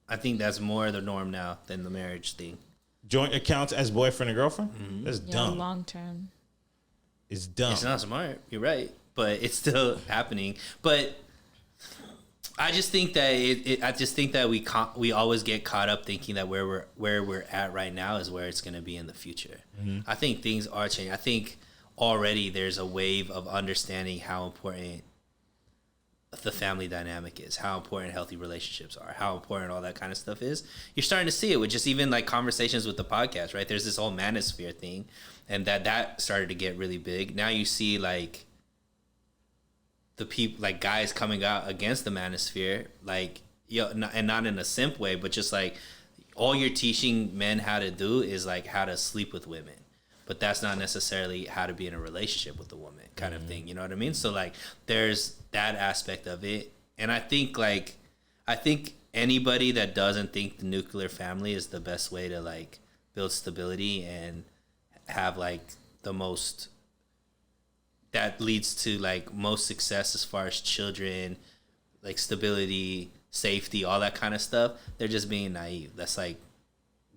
I think that's more the norm now than the marriage thing. Joint accounts as boyfriend and girlfriend? That's dumb. Long term. It's dumb. It's not smart. You're right, but it's still happening. But I just think that we always get caught up thinking that where we're at right now is where it's going to be in the future. I think things are changing. I think already there's a wave of understanding how important the family dynamic is, how important healthy relationships are, how important all that kind of stuff is. You're starting to see it with just even like conversations with the podcast, right? There's this whole manosphere thing, and that started to get really big. Now you see like the people, like guys coming out against the manosphere. Like and not in a simp way, but just like all you're teaching men how to do is like how to sleep with women. But that's not necessarily how to be in a relationship with a woman kind of thing. You know what I mean? So like there's that aspect of it. And I think anybody that doesn't think the nuclear family is the best way to like build stability and have like the most, that leads to like most success as far as children, like stability, safety, all that kind of stuff, they're just being naive. That's like,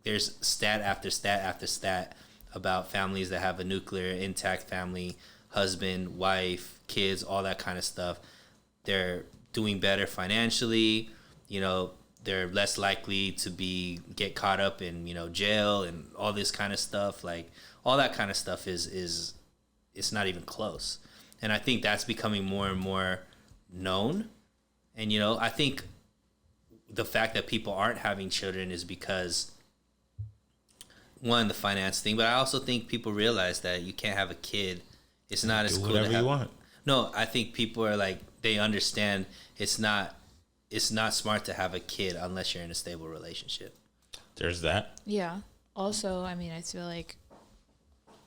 there's stat after stat after stat about families that have a nuclear intact family, husband, wife, kids, all that kind of stuff. They're doing better financially, you know, they're less likely to get caught up in, you know, jail and all this kind of stuff. Like all that kind of stuff is it's not even close. And I think that's becoming more and more known. And, you know, I think the fact that people aren't having children is because, one, the finance thing, but I also think people realize that you can't have a kid. It's not as cool to have. Whatever you want. No, I think people are like, they understand it's not smart to have a kid unless you're in a stable relationship. There's that. Yeah. Also, I mean, I feel like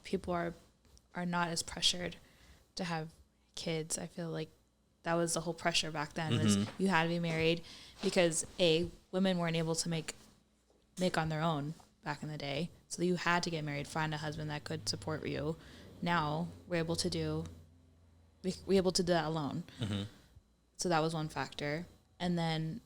people are not as pressured to have kids. I feel like that was the whole pressure back then, was you had to be married because women weren't able to make on their own back in the day. So you had to get married, find a husband that could support you. Now we're able to do that alone. So that was one factor. And then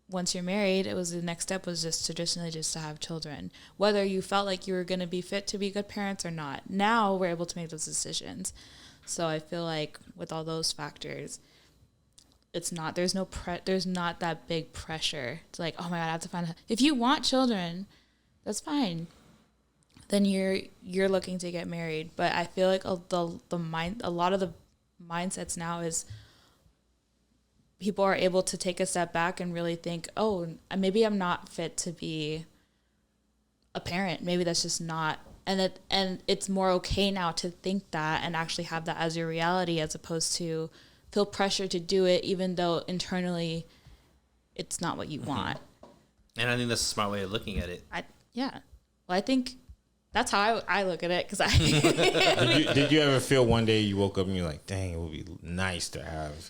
once you're married, it was the next step was just traditionally just to have children, whether you felt like you were going to be fit to be good parents or not. Now we're able to make those decisions. So I feel like with all those factors, there's not that big pressure. It's like, oh my God, I have to find if you want children, that's fine. Then you're looking to get married. But I feel like a lot of the mindsets now is people are able to take a step back and really think, oh, maybe I'm not fit to be a parent. Maybe that's just not, and it's more okay now to think that and actually have that as your reality, as opposed to feel pressure to do it, even though internally it's not what you want. And I think that's a smart way of looking at it. Well, I think that's how I look at it. Because did you ever feel one day you woke up and you're like, dang, it would be nice to have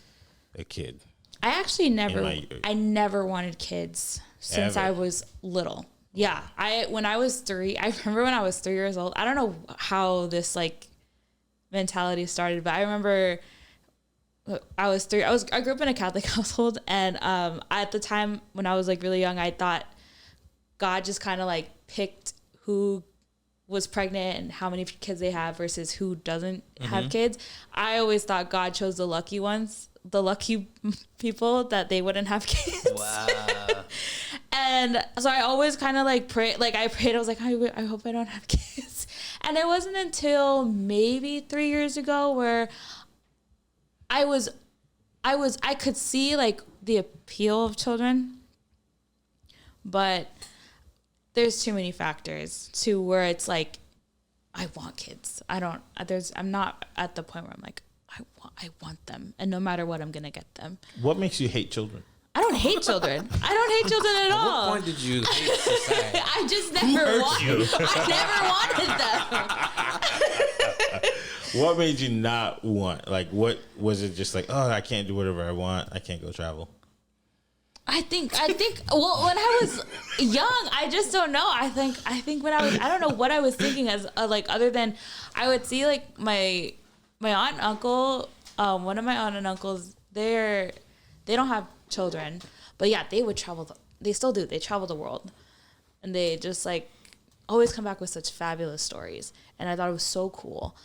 a kid? I actually never wanted kids since I was little. Yeah. When I was 3, I remember when I was 3 years old, I don't know how this like mentality started, but I remember I was 3. I grew up in a Catholic household, and at the time when I was like really young, I thought God just kind of like picked who was pregnant and how many kids they have versus who doesn't have kids. I always thought God chose the lucky ones, the lucky people, that they wouldn't have kids. Wow. And so I always kind of like prayed, I was like, I hope I don't have kids. And it wasn't until maybe 3 years ago where I could see like the appeal of children, but there's too many factors to where it's like, I want kids. I'm not at the point where I'm like, I want them. And no matter what, I'm going to get them. What makes you hate children? I don't hate children. I don't hate children at all. At what point did you hate society? I just never wanted. I never wanted them. What made you not want? Like, what was it? Just like, oh, I can't do whatever I want. I can't go travel. I think. Well, when I was young, I just don't know. I think when I don't know what I was thinking as like, other than I would see like my aunt and uncle. One of my aunt and uncles, they don't have children, but yeah, they would travel. They still do. They travel the world, and they just like always come back with such fabulous stories. And I thought it was so cool.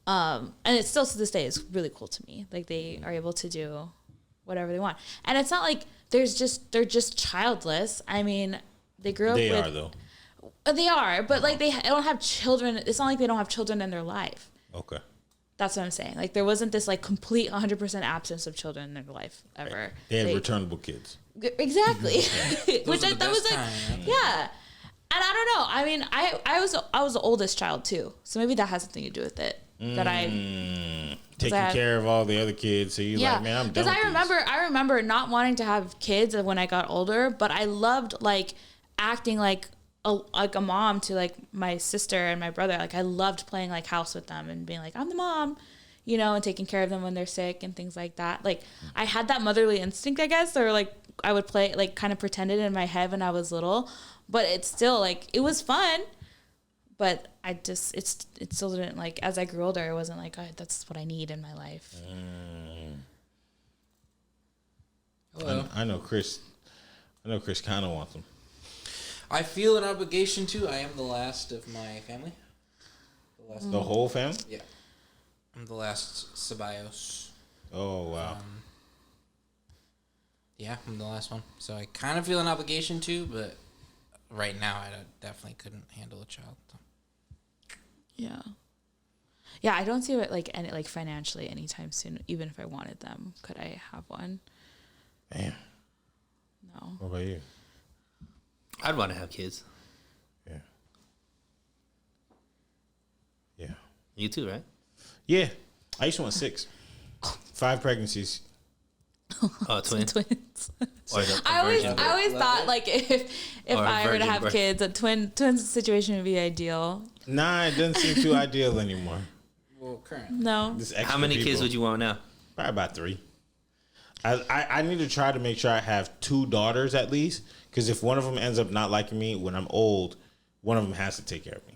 And it's still to this day is really cool to me. Like they are able to do whatever they want, and it's not like they're just childless. I mean, they grew up. They are though. They are, but like they don't have children. It's not like they don't have children in their life. Okay. That's what I'm saying. Like there wasn't this like complete 100% absence of children in their life ever. Right. They had returnable kids. Exactly. Which that was like, yeah. And I don't know. I mean, I was the oldest child too, so maybe that has something to do with it. That I taking care of all the other kids. So you like, man, I'm done. Because I remember not wanting to have kids when I got older, but I loved like acting like a mom to like my sister and my brother. Like I loved playing like house with them and being like, I'm the mom, you know, and taking care of them when they're sick and things like that. Like I had that motherly instinct, I guess, or like I would play, like kind of pretend it in my head when I was little, but it's still like, it was fun, but it still didn't, like, as I grew older, it wasn't like, oh, that's what I need in my life. I know Chris kind of wants them. I feel an obligation to. I am the last of my family. The whole family? Yeah. I'm the last Ceballos. Oh, wow. Yeah, I'm the last one. So I kind of feel an obligation to, but right now I definitely couldn't handle a child. So. Yeah. Yeah, I don't see it like financially anytime soon. Even if I wanted them, could I have one? Damn. No. What about you? I'd want to have kids. Yeah. Yeah. You too, right? Yeah. I used to want 6. 5 pregnancies. Oh, twins. Twins. Or the I always virgin. thought like if Or I were to virgin have birth. kids, a twins situation would be ideal. Nah, it doesn't seem too ideal anymore. Well, currently. No. This extra How many kids people. would you want now? Probably about 3. I need to try to make sure I have 2 daughters at least, because if one of them ends up not liking me when I'm old, one of them has to take care of me.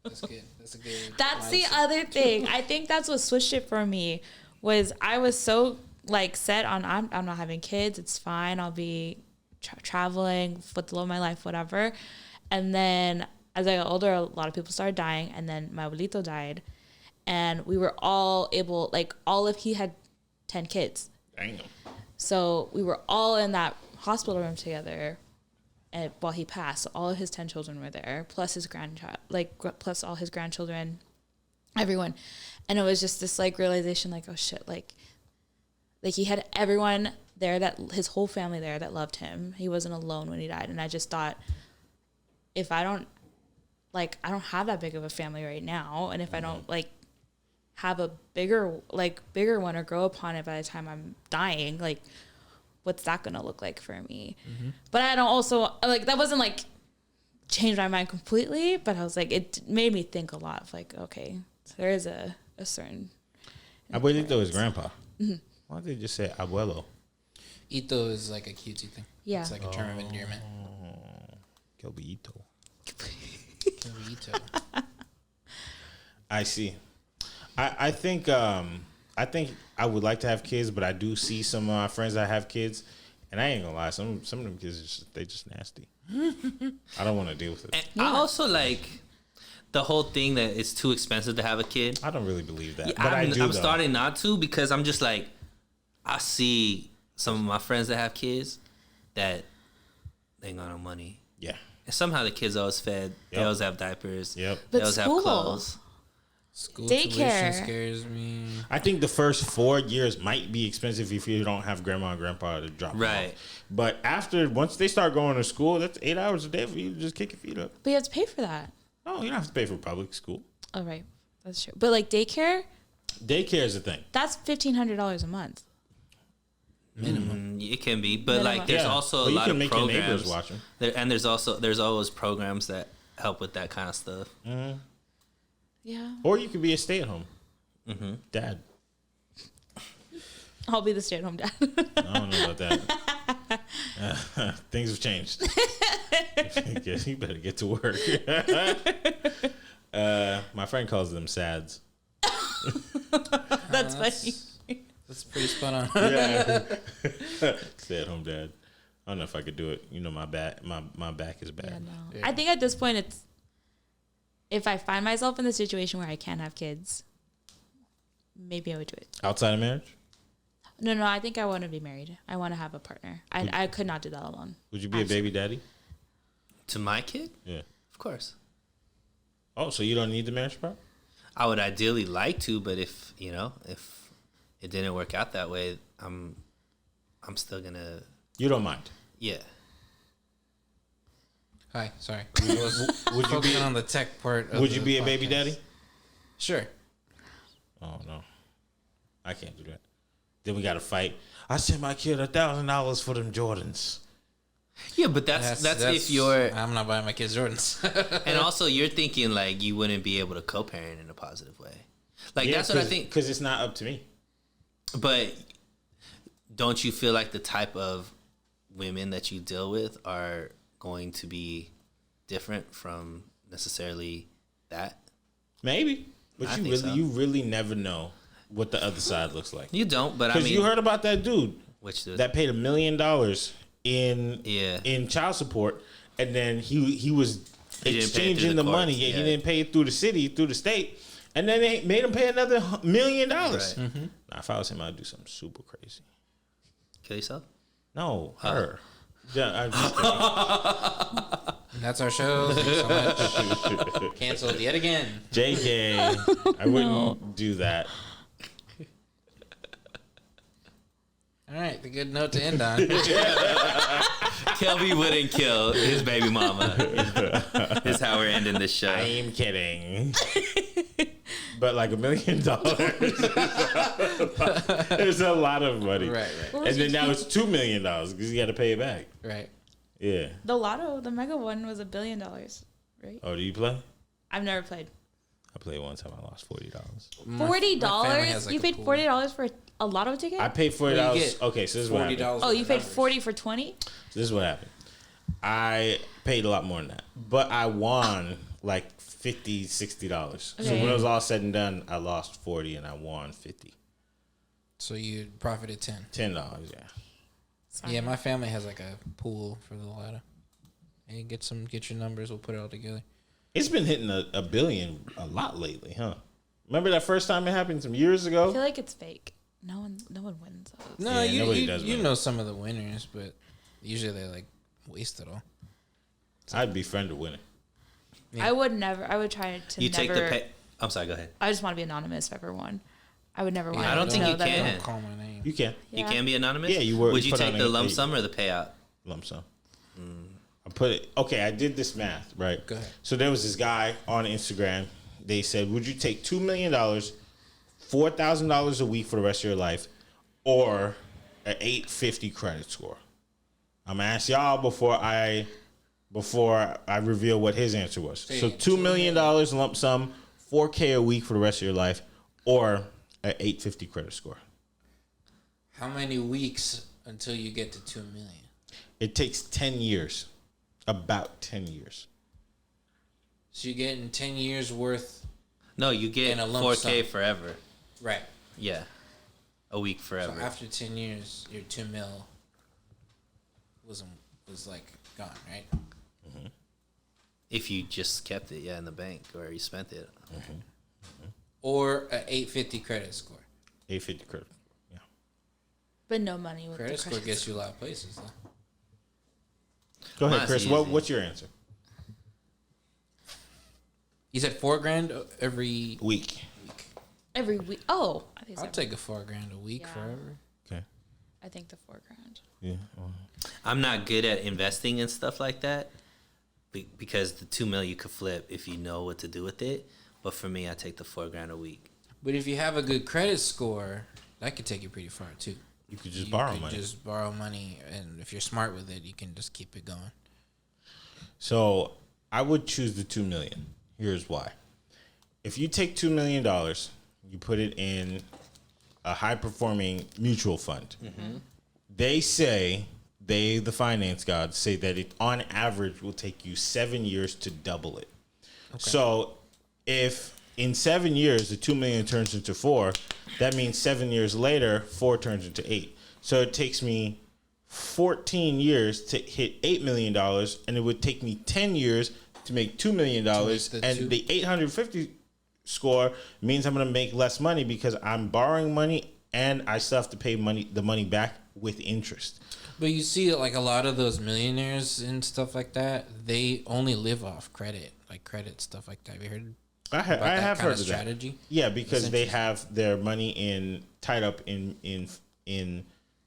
That's good. That's a good. That's the mindset. other thing. I think that's what switched it for me. Was I was so like set on I'm not having kids. It's fine. I'll be traveling with the love of my life, whatever. And then as I got older, a lot of people started dying, and then my abuelito died, and we were all able, like he had 10 kids. Damn. So we were all in that hospital room together, and while he passed, so all of his 10 children were there, plus his grandchild, plus all his grandchildren, everyone. And it was just this like realization, like, oh shit, like he had everyone there, that his whole family there that loved him. He wasn't alone when he died. And I just thought, if I don't have that big of a family right now, and if I don't like have a bigger one or grow upon it by the time I'm dying, like what's that gonna look like for me? Mm-hmm. But I don't also like, that wasn't like changed my mind completely, but I was like, it made me think a lot of like, okay, so there is a certain Abuelito is grandpa. Mm-hmm. Why did they just say abuelo? Ito is like a cutesy thing. Yeah. It's like a term of endearment. Kelbito. Ito. I see. I think I would like to have kids, but I do see some of my friends that have kids, and I ain't gonna lie, some of them kids they just nasty. I don't want to deal with it. And I also like the whole thing that it's too expensive to have a kid. I don't really believe that, Yeah, but I'm I do. I'm though. starting not to, because I'm just like, I see some of my friends that have kids that they ain't got no money. Yeah. And somehow the kids always fed. They Yep. always have diapers. Yep. They But always school. have clothes. School Daycare. tuition scares me. I think the first 4 years might be expensive if you don't have grandma and grandpa to drop them Right. off. But once they start going to school, that's 8 hours a day for you to just kick your feet up. but you have to pay for that. No, you don't have to pay for public school. Oh right, that's true. But like daycare, Daycare is a thing. that's $1,500 a month. Minimum. It can be, but Minimum. like there's Yeah. also Well, a you lot can of make your programs. neighbors watch 'em. And there's always programs that help with that kind of stuff. Yeah, Or you could be a stay-at-home dad. I'll be the stay-at-home dad. I don't know about that. Things have changed. You better get to work. My friend calls them sads. That's funny. That's pretty spot on. Yeah. Stay-at-home dad. I don't know if I could do it. You know, my back is bad. Yeah, no. I think at this point, it's if I find myself in the situation where I can't have kids, maybe I would do it. Outside of marriage, No, I think I want to be married. I want to have a partner. I could not do that alone. would you be a baby daddy? To my kid, Yeah. of course. Oh, so you don't need the marriage part? I would ideally like to, but if it didn't work out that way, I'm still gonna. You don't mind. Yeah. Hi, sorry. I was Would you focusing be on the tech part. Of Would you the be a baby podcast. daddy? Sure. Oh no, I can't do that. Then we got to fight. I sent my kid $1,000 for them Jordans. Yeah, but that's if you're, I'm not buying my kids Jordans. and also you're thinking like you wouldn't be able to co-parent in a positive way. Like Yeah, that's what I think. Because it's not up to me. But don't you feel like the type of women that you deal with are going to be different from necessarily that? Maybe, but I you think really, so. you really never know what the other side looks like. You don't, but I Because mean, you heard about that dude which dude? that paid $1 million in child support, and then he was He didn't pay it through exchanging the the money. courts, Yeah, yeah. he didn't pay it through the city, through the state, and then they made him pay another $1 million. Right. Now, if I was him, I'd do something super crazy. Kill yourself? No, her. Yeah, I'm just That's our show. Thanks so much. Canceled yet again. JK. I wouldn't do that. All right, the good note to end on. Kelby wouldn't kill his baby mama. Is how we're ending this show. I'm kidding. But like $1 million is a lot of money. Right. And then now it's $2 million because you got to pay it back. Right. Yeah. The lotto, the mega one was $1 billion, right? Oh, do you play? I've never played. I played one time. I lost $40. $40? family has, like, You a paid pool. $40 for a lotto ticket? I paid $40. Well, you get Okay, so this is what happened. Oh, you paid 40 for 20? So this is what happened. I paid a lot more than that, but I won like $50, $60. So Okay. when it was all said and done, I lost 40 and I won 50. So you profited 10. $10, yeah. Sorry. Yeah, my family has like a pool for the lotto. Hey, get your numbers. We'll put it all together. It's been hitting a billion a lot lately, huh? Remember that first time it happened some years I ago? feel like it's fake. No one wins those. No, Yeah, nobody does you win. know some of the winners, but usually they like waste it all. I'd befriend a winner. Yeah. I would never. I would try to You never. take the pay. I'm sorry. Go ahead. I just want to be anonymous if I ever won. I would never want. I don't to think know you that- can. Don't call my name. You can. You Yeah. can be anonymous. Yeah, you were- Would you you put take on the a- lump a- sum or the payout? Lump sum. I put it. Okay, I did this math, right? Go ahead. So there was this guy on Instagram. They said, would you take $2 million, $4,000 a week for the rest of your life, or an 850 credit score? I'm gonna ask y'all before I reveal what his answer was. So $2 million lump sum, $4K a week for the rest of your life, or an 850 credit score. How many weeks until you get to 2 million? It takes 10 years, about 10 years. So you're getting 10 years worth. No, you get And a lump 4K sum. forever. Right. Yeah, a week So forever. after 10 years, your 2 mil was like gone, right? If you just kept it, yeah, in the bank or you spent it. Or a 850 credit score. 850 credit. Yeah. But no money with Credit the score credit gets you a lot of places, though. Go ahead, Mine's Chris. easy. What's your answer? You said $4,000 every Week. every week. Oh, I think I'll so. take a $4,000 a week Yeah. forever. Okay. I think the $4,000. Yeah. I'm not good at investing and stuff like that because the 2 million you could flip if you know what to do with it. But for me, I take the $4,000 a week. But if you have a good credit score, that could take you pretty far too. You could just borrow could money. Just borrow money, and if you're smart with it, you can just keep it going. So I would choose the 2 million. Here's why. If you take $2 million, you put it in a high performing mutual fund. They say, the finance gods say that it on average will take you 7 years to double it. So if in 7 years the 2 million turns into 4, that means 7 years later 4 turns into 8. So it takes me 14 years to hit $8 million, and it would take me 10 years to make $2 million. And the 850 score means I'm going to make less money because I'm borrowing money and I still have to pay the money back with interest. But you see, like a lot of those millionaires and stuff like that, they only live off credit, like credit stuff like that. Have you heard? I about that have kind heard of of that. strategy. Yeah, because That's they interesting. have their money tied up in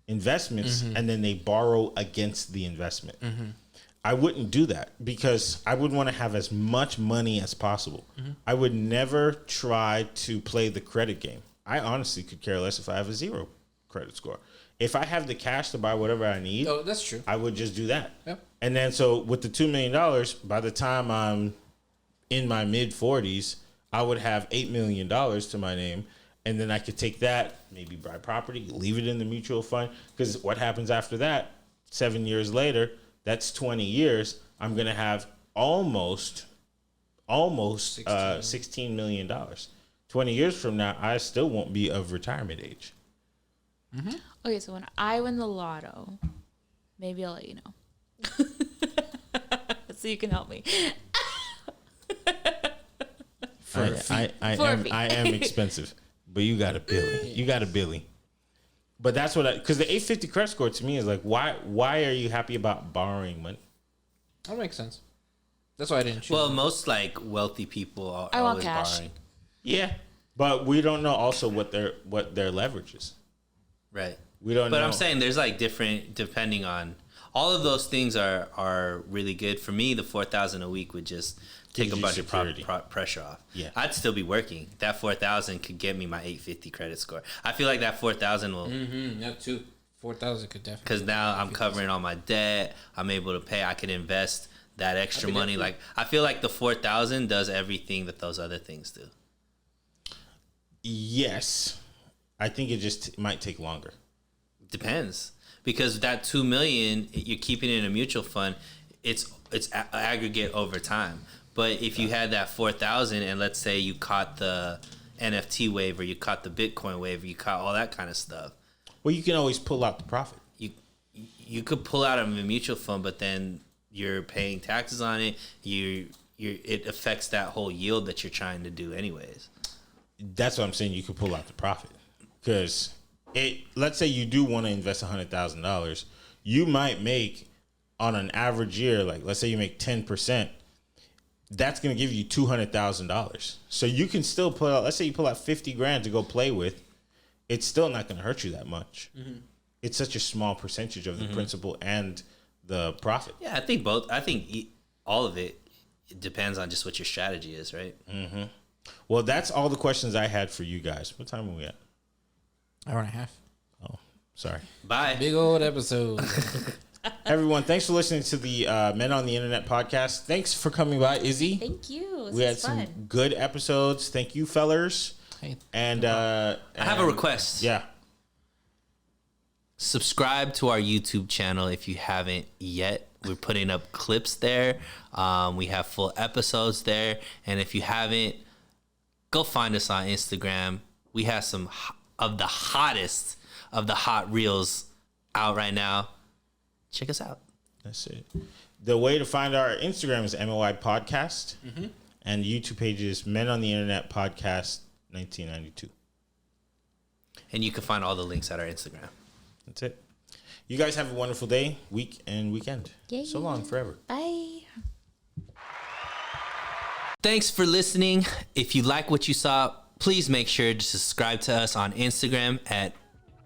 investments, and then they borrow against the investment. I wouldn't do that because I would want to have as much money as possible. I would never try to play the credit game. I honestly could care less if I have a 0 credit score. If I have the cash to buy whatever I need, Oh, that's true. I would just do that. Yep. And then so with the $2 million, by the time I'm in my mid 40s, I would have $8 million to my name. And then I could take that, maybe buy property, leave it in the mutual fund. Because what happens after that, 7 years later, that's 20 years. I'm going to have almost $16 million. 20 years from now, I still won't be of retirement age. Okay, so when I win the lotto, maybe I'll let you know. So you can help me. I am expensive, but you got a Billy. You got a Billy. But that's what because the 850 credit score to me is like, why are you happy about borrowing money? That makes sense. That's why I didn't choose. Well, most like wealthy people are I want always cash. borrowing. Yeah, but we don't know also what their leverage is. Right. We don't know. But I'm saying there's like different, depending on all of those things are really good. For me, the 4,000 a week would just take a Gives you bunch of security. pressure off. Yeah. I'd still be working. That 4,000 could get me my 850 credit score. I feel like that 4,000 will, that too. 4,000 could definitely. because now I'm covering all my debt. I'm able to pay. I can invest that extra money. Like I feel like the 4,000 does everything that those other things do. Yes, I think it just might take longer. Depends, because that 2 million you're keeping it in a mutual fund. It's aggregate over time. But if you had that 4,000 and let's say you caught the NFT wave or you caught the Bitcoin wave, or you caught all that kind of stuff. Well, you can always pull out the profit. You could pull out of a mutual fund, but then you're paying taxes on it. It affects that whole yield that you're trying to do anyways. That's what I'm saying. You could pull out the profit because let's say you do want to invest $100,000, you might make on an average year, like let's say you make 10%. That's going to give you $200,000. So you can still pull out. Let's say you pull out 50 grand to go play with. It's still not going to hurt you that much. It's such a small percentage of the principal and the profit. Yeah, I think both. I think all of it depends on just what your strategy is, right? Well, that's all the questions I had for you guys. What time are we at? Hour and a half. Oh, sorry. Bye. Big old episode. Everyone, thanks for listening to the Men on the Internet podcast. Thanks for coming by, Izzy. Thank you. We had some good episodes. Thank you, fellers. Hey, And I have a request. Yeah. Subscribe to our YouTube channel if you haven't yet. We're putting up clips there. We have full episodes there. And if you haven't, go find us on Instagram. We have some of the hottest of the hot reels out right now. Check us out. That's it. The way to find our Instagram is MOI Podcast. And YouTube page is Men on the Internet Podcast 1992. And you can find all the links at our Instagram. That's it. You guys have a wonderful day, week, and weekend. Yay. So long, forever. Bye. Thanks for listening. If you like what you saw, please make sure to subscribe to us on Instagram at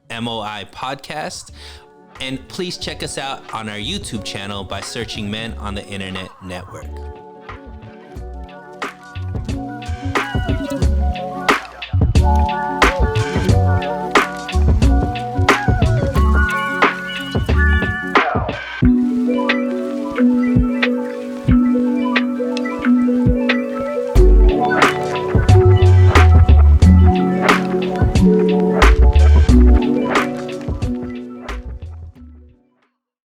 MOI Podcast. And please check us out on our YouTube channel by searching Men on the Internet Network.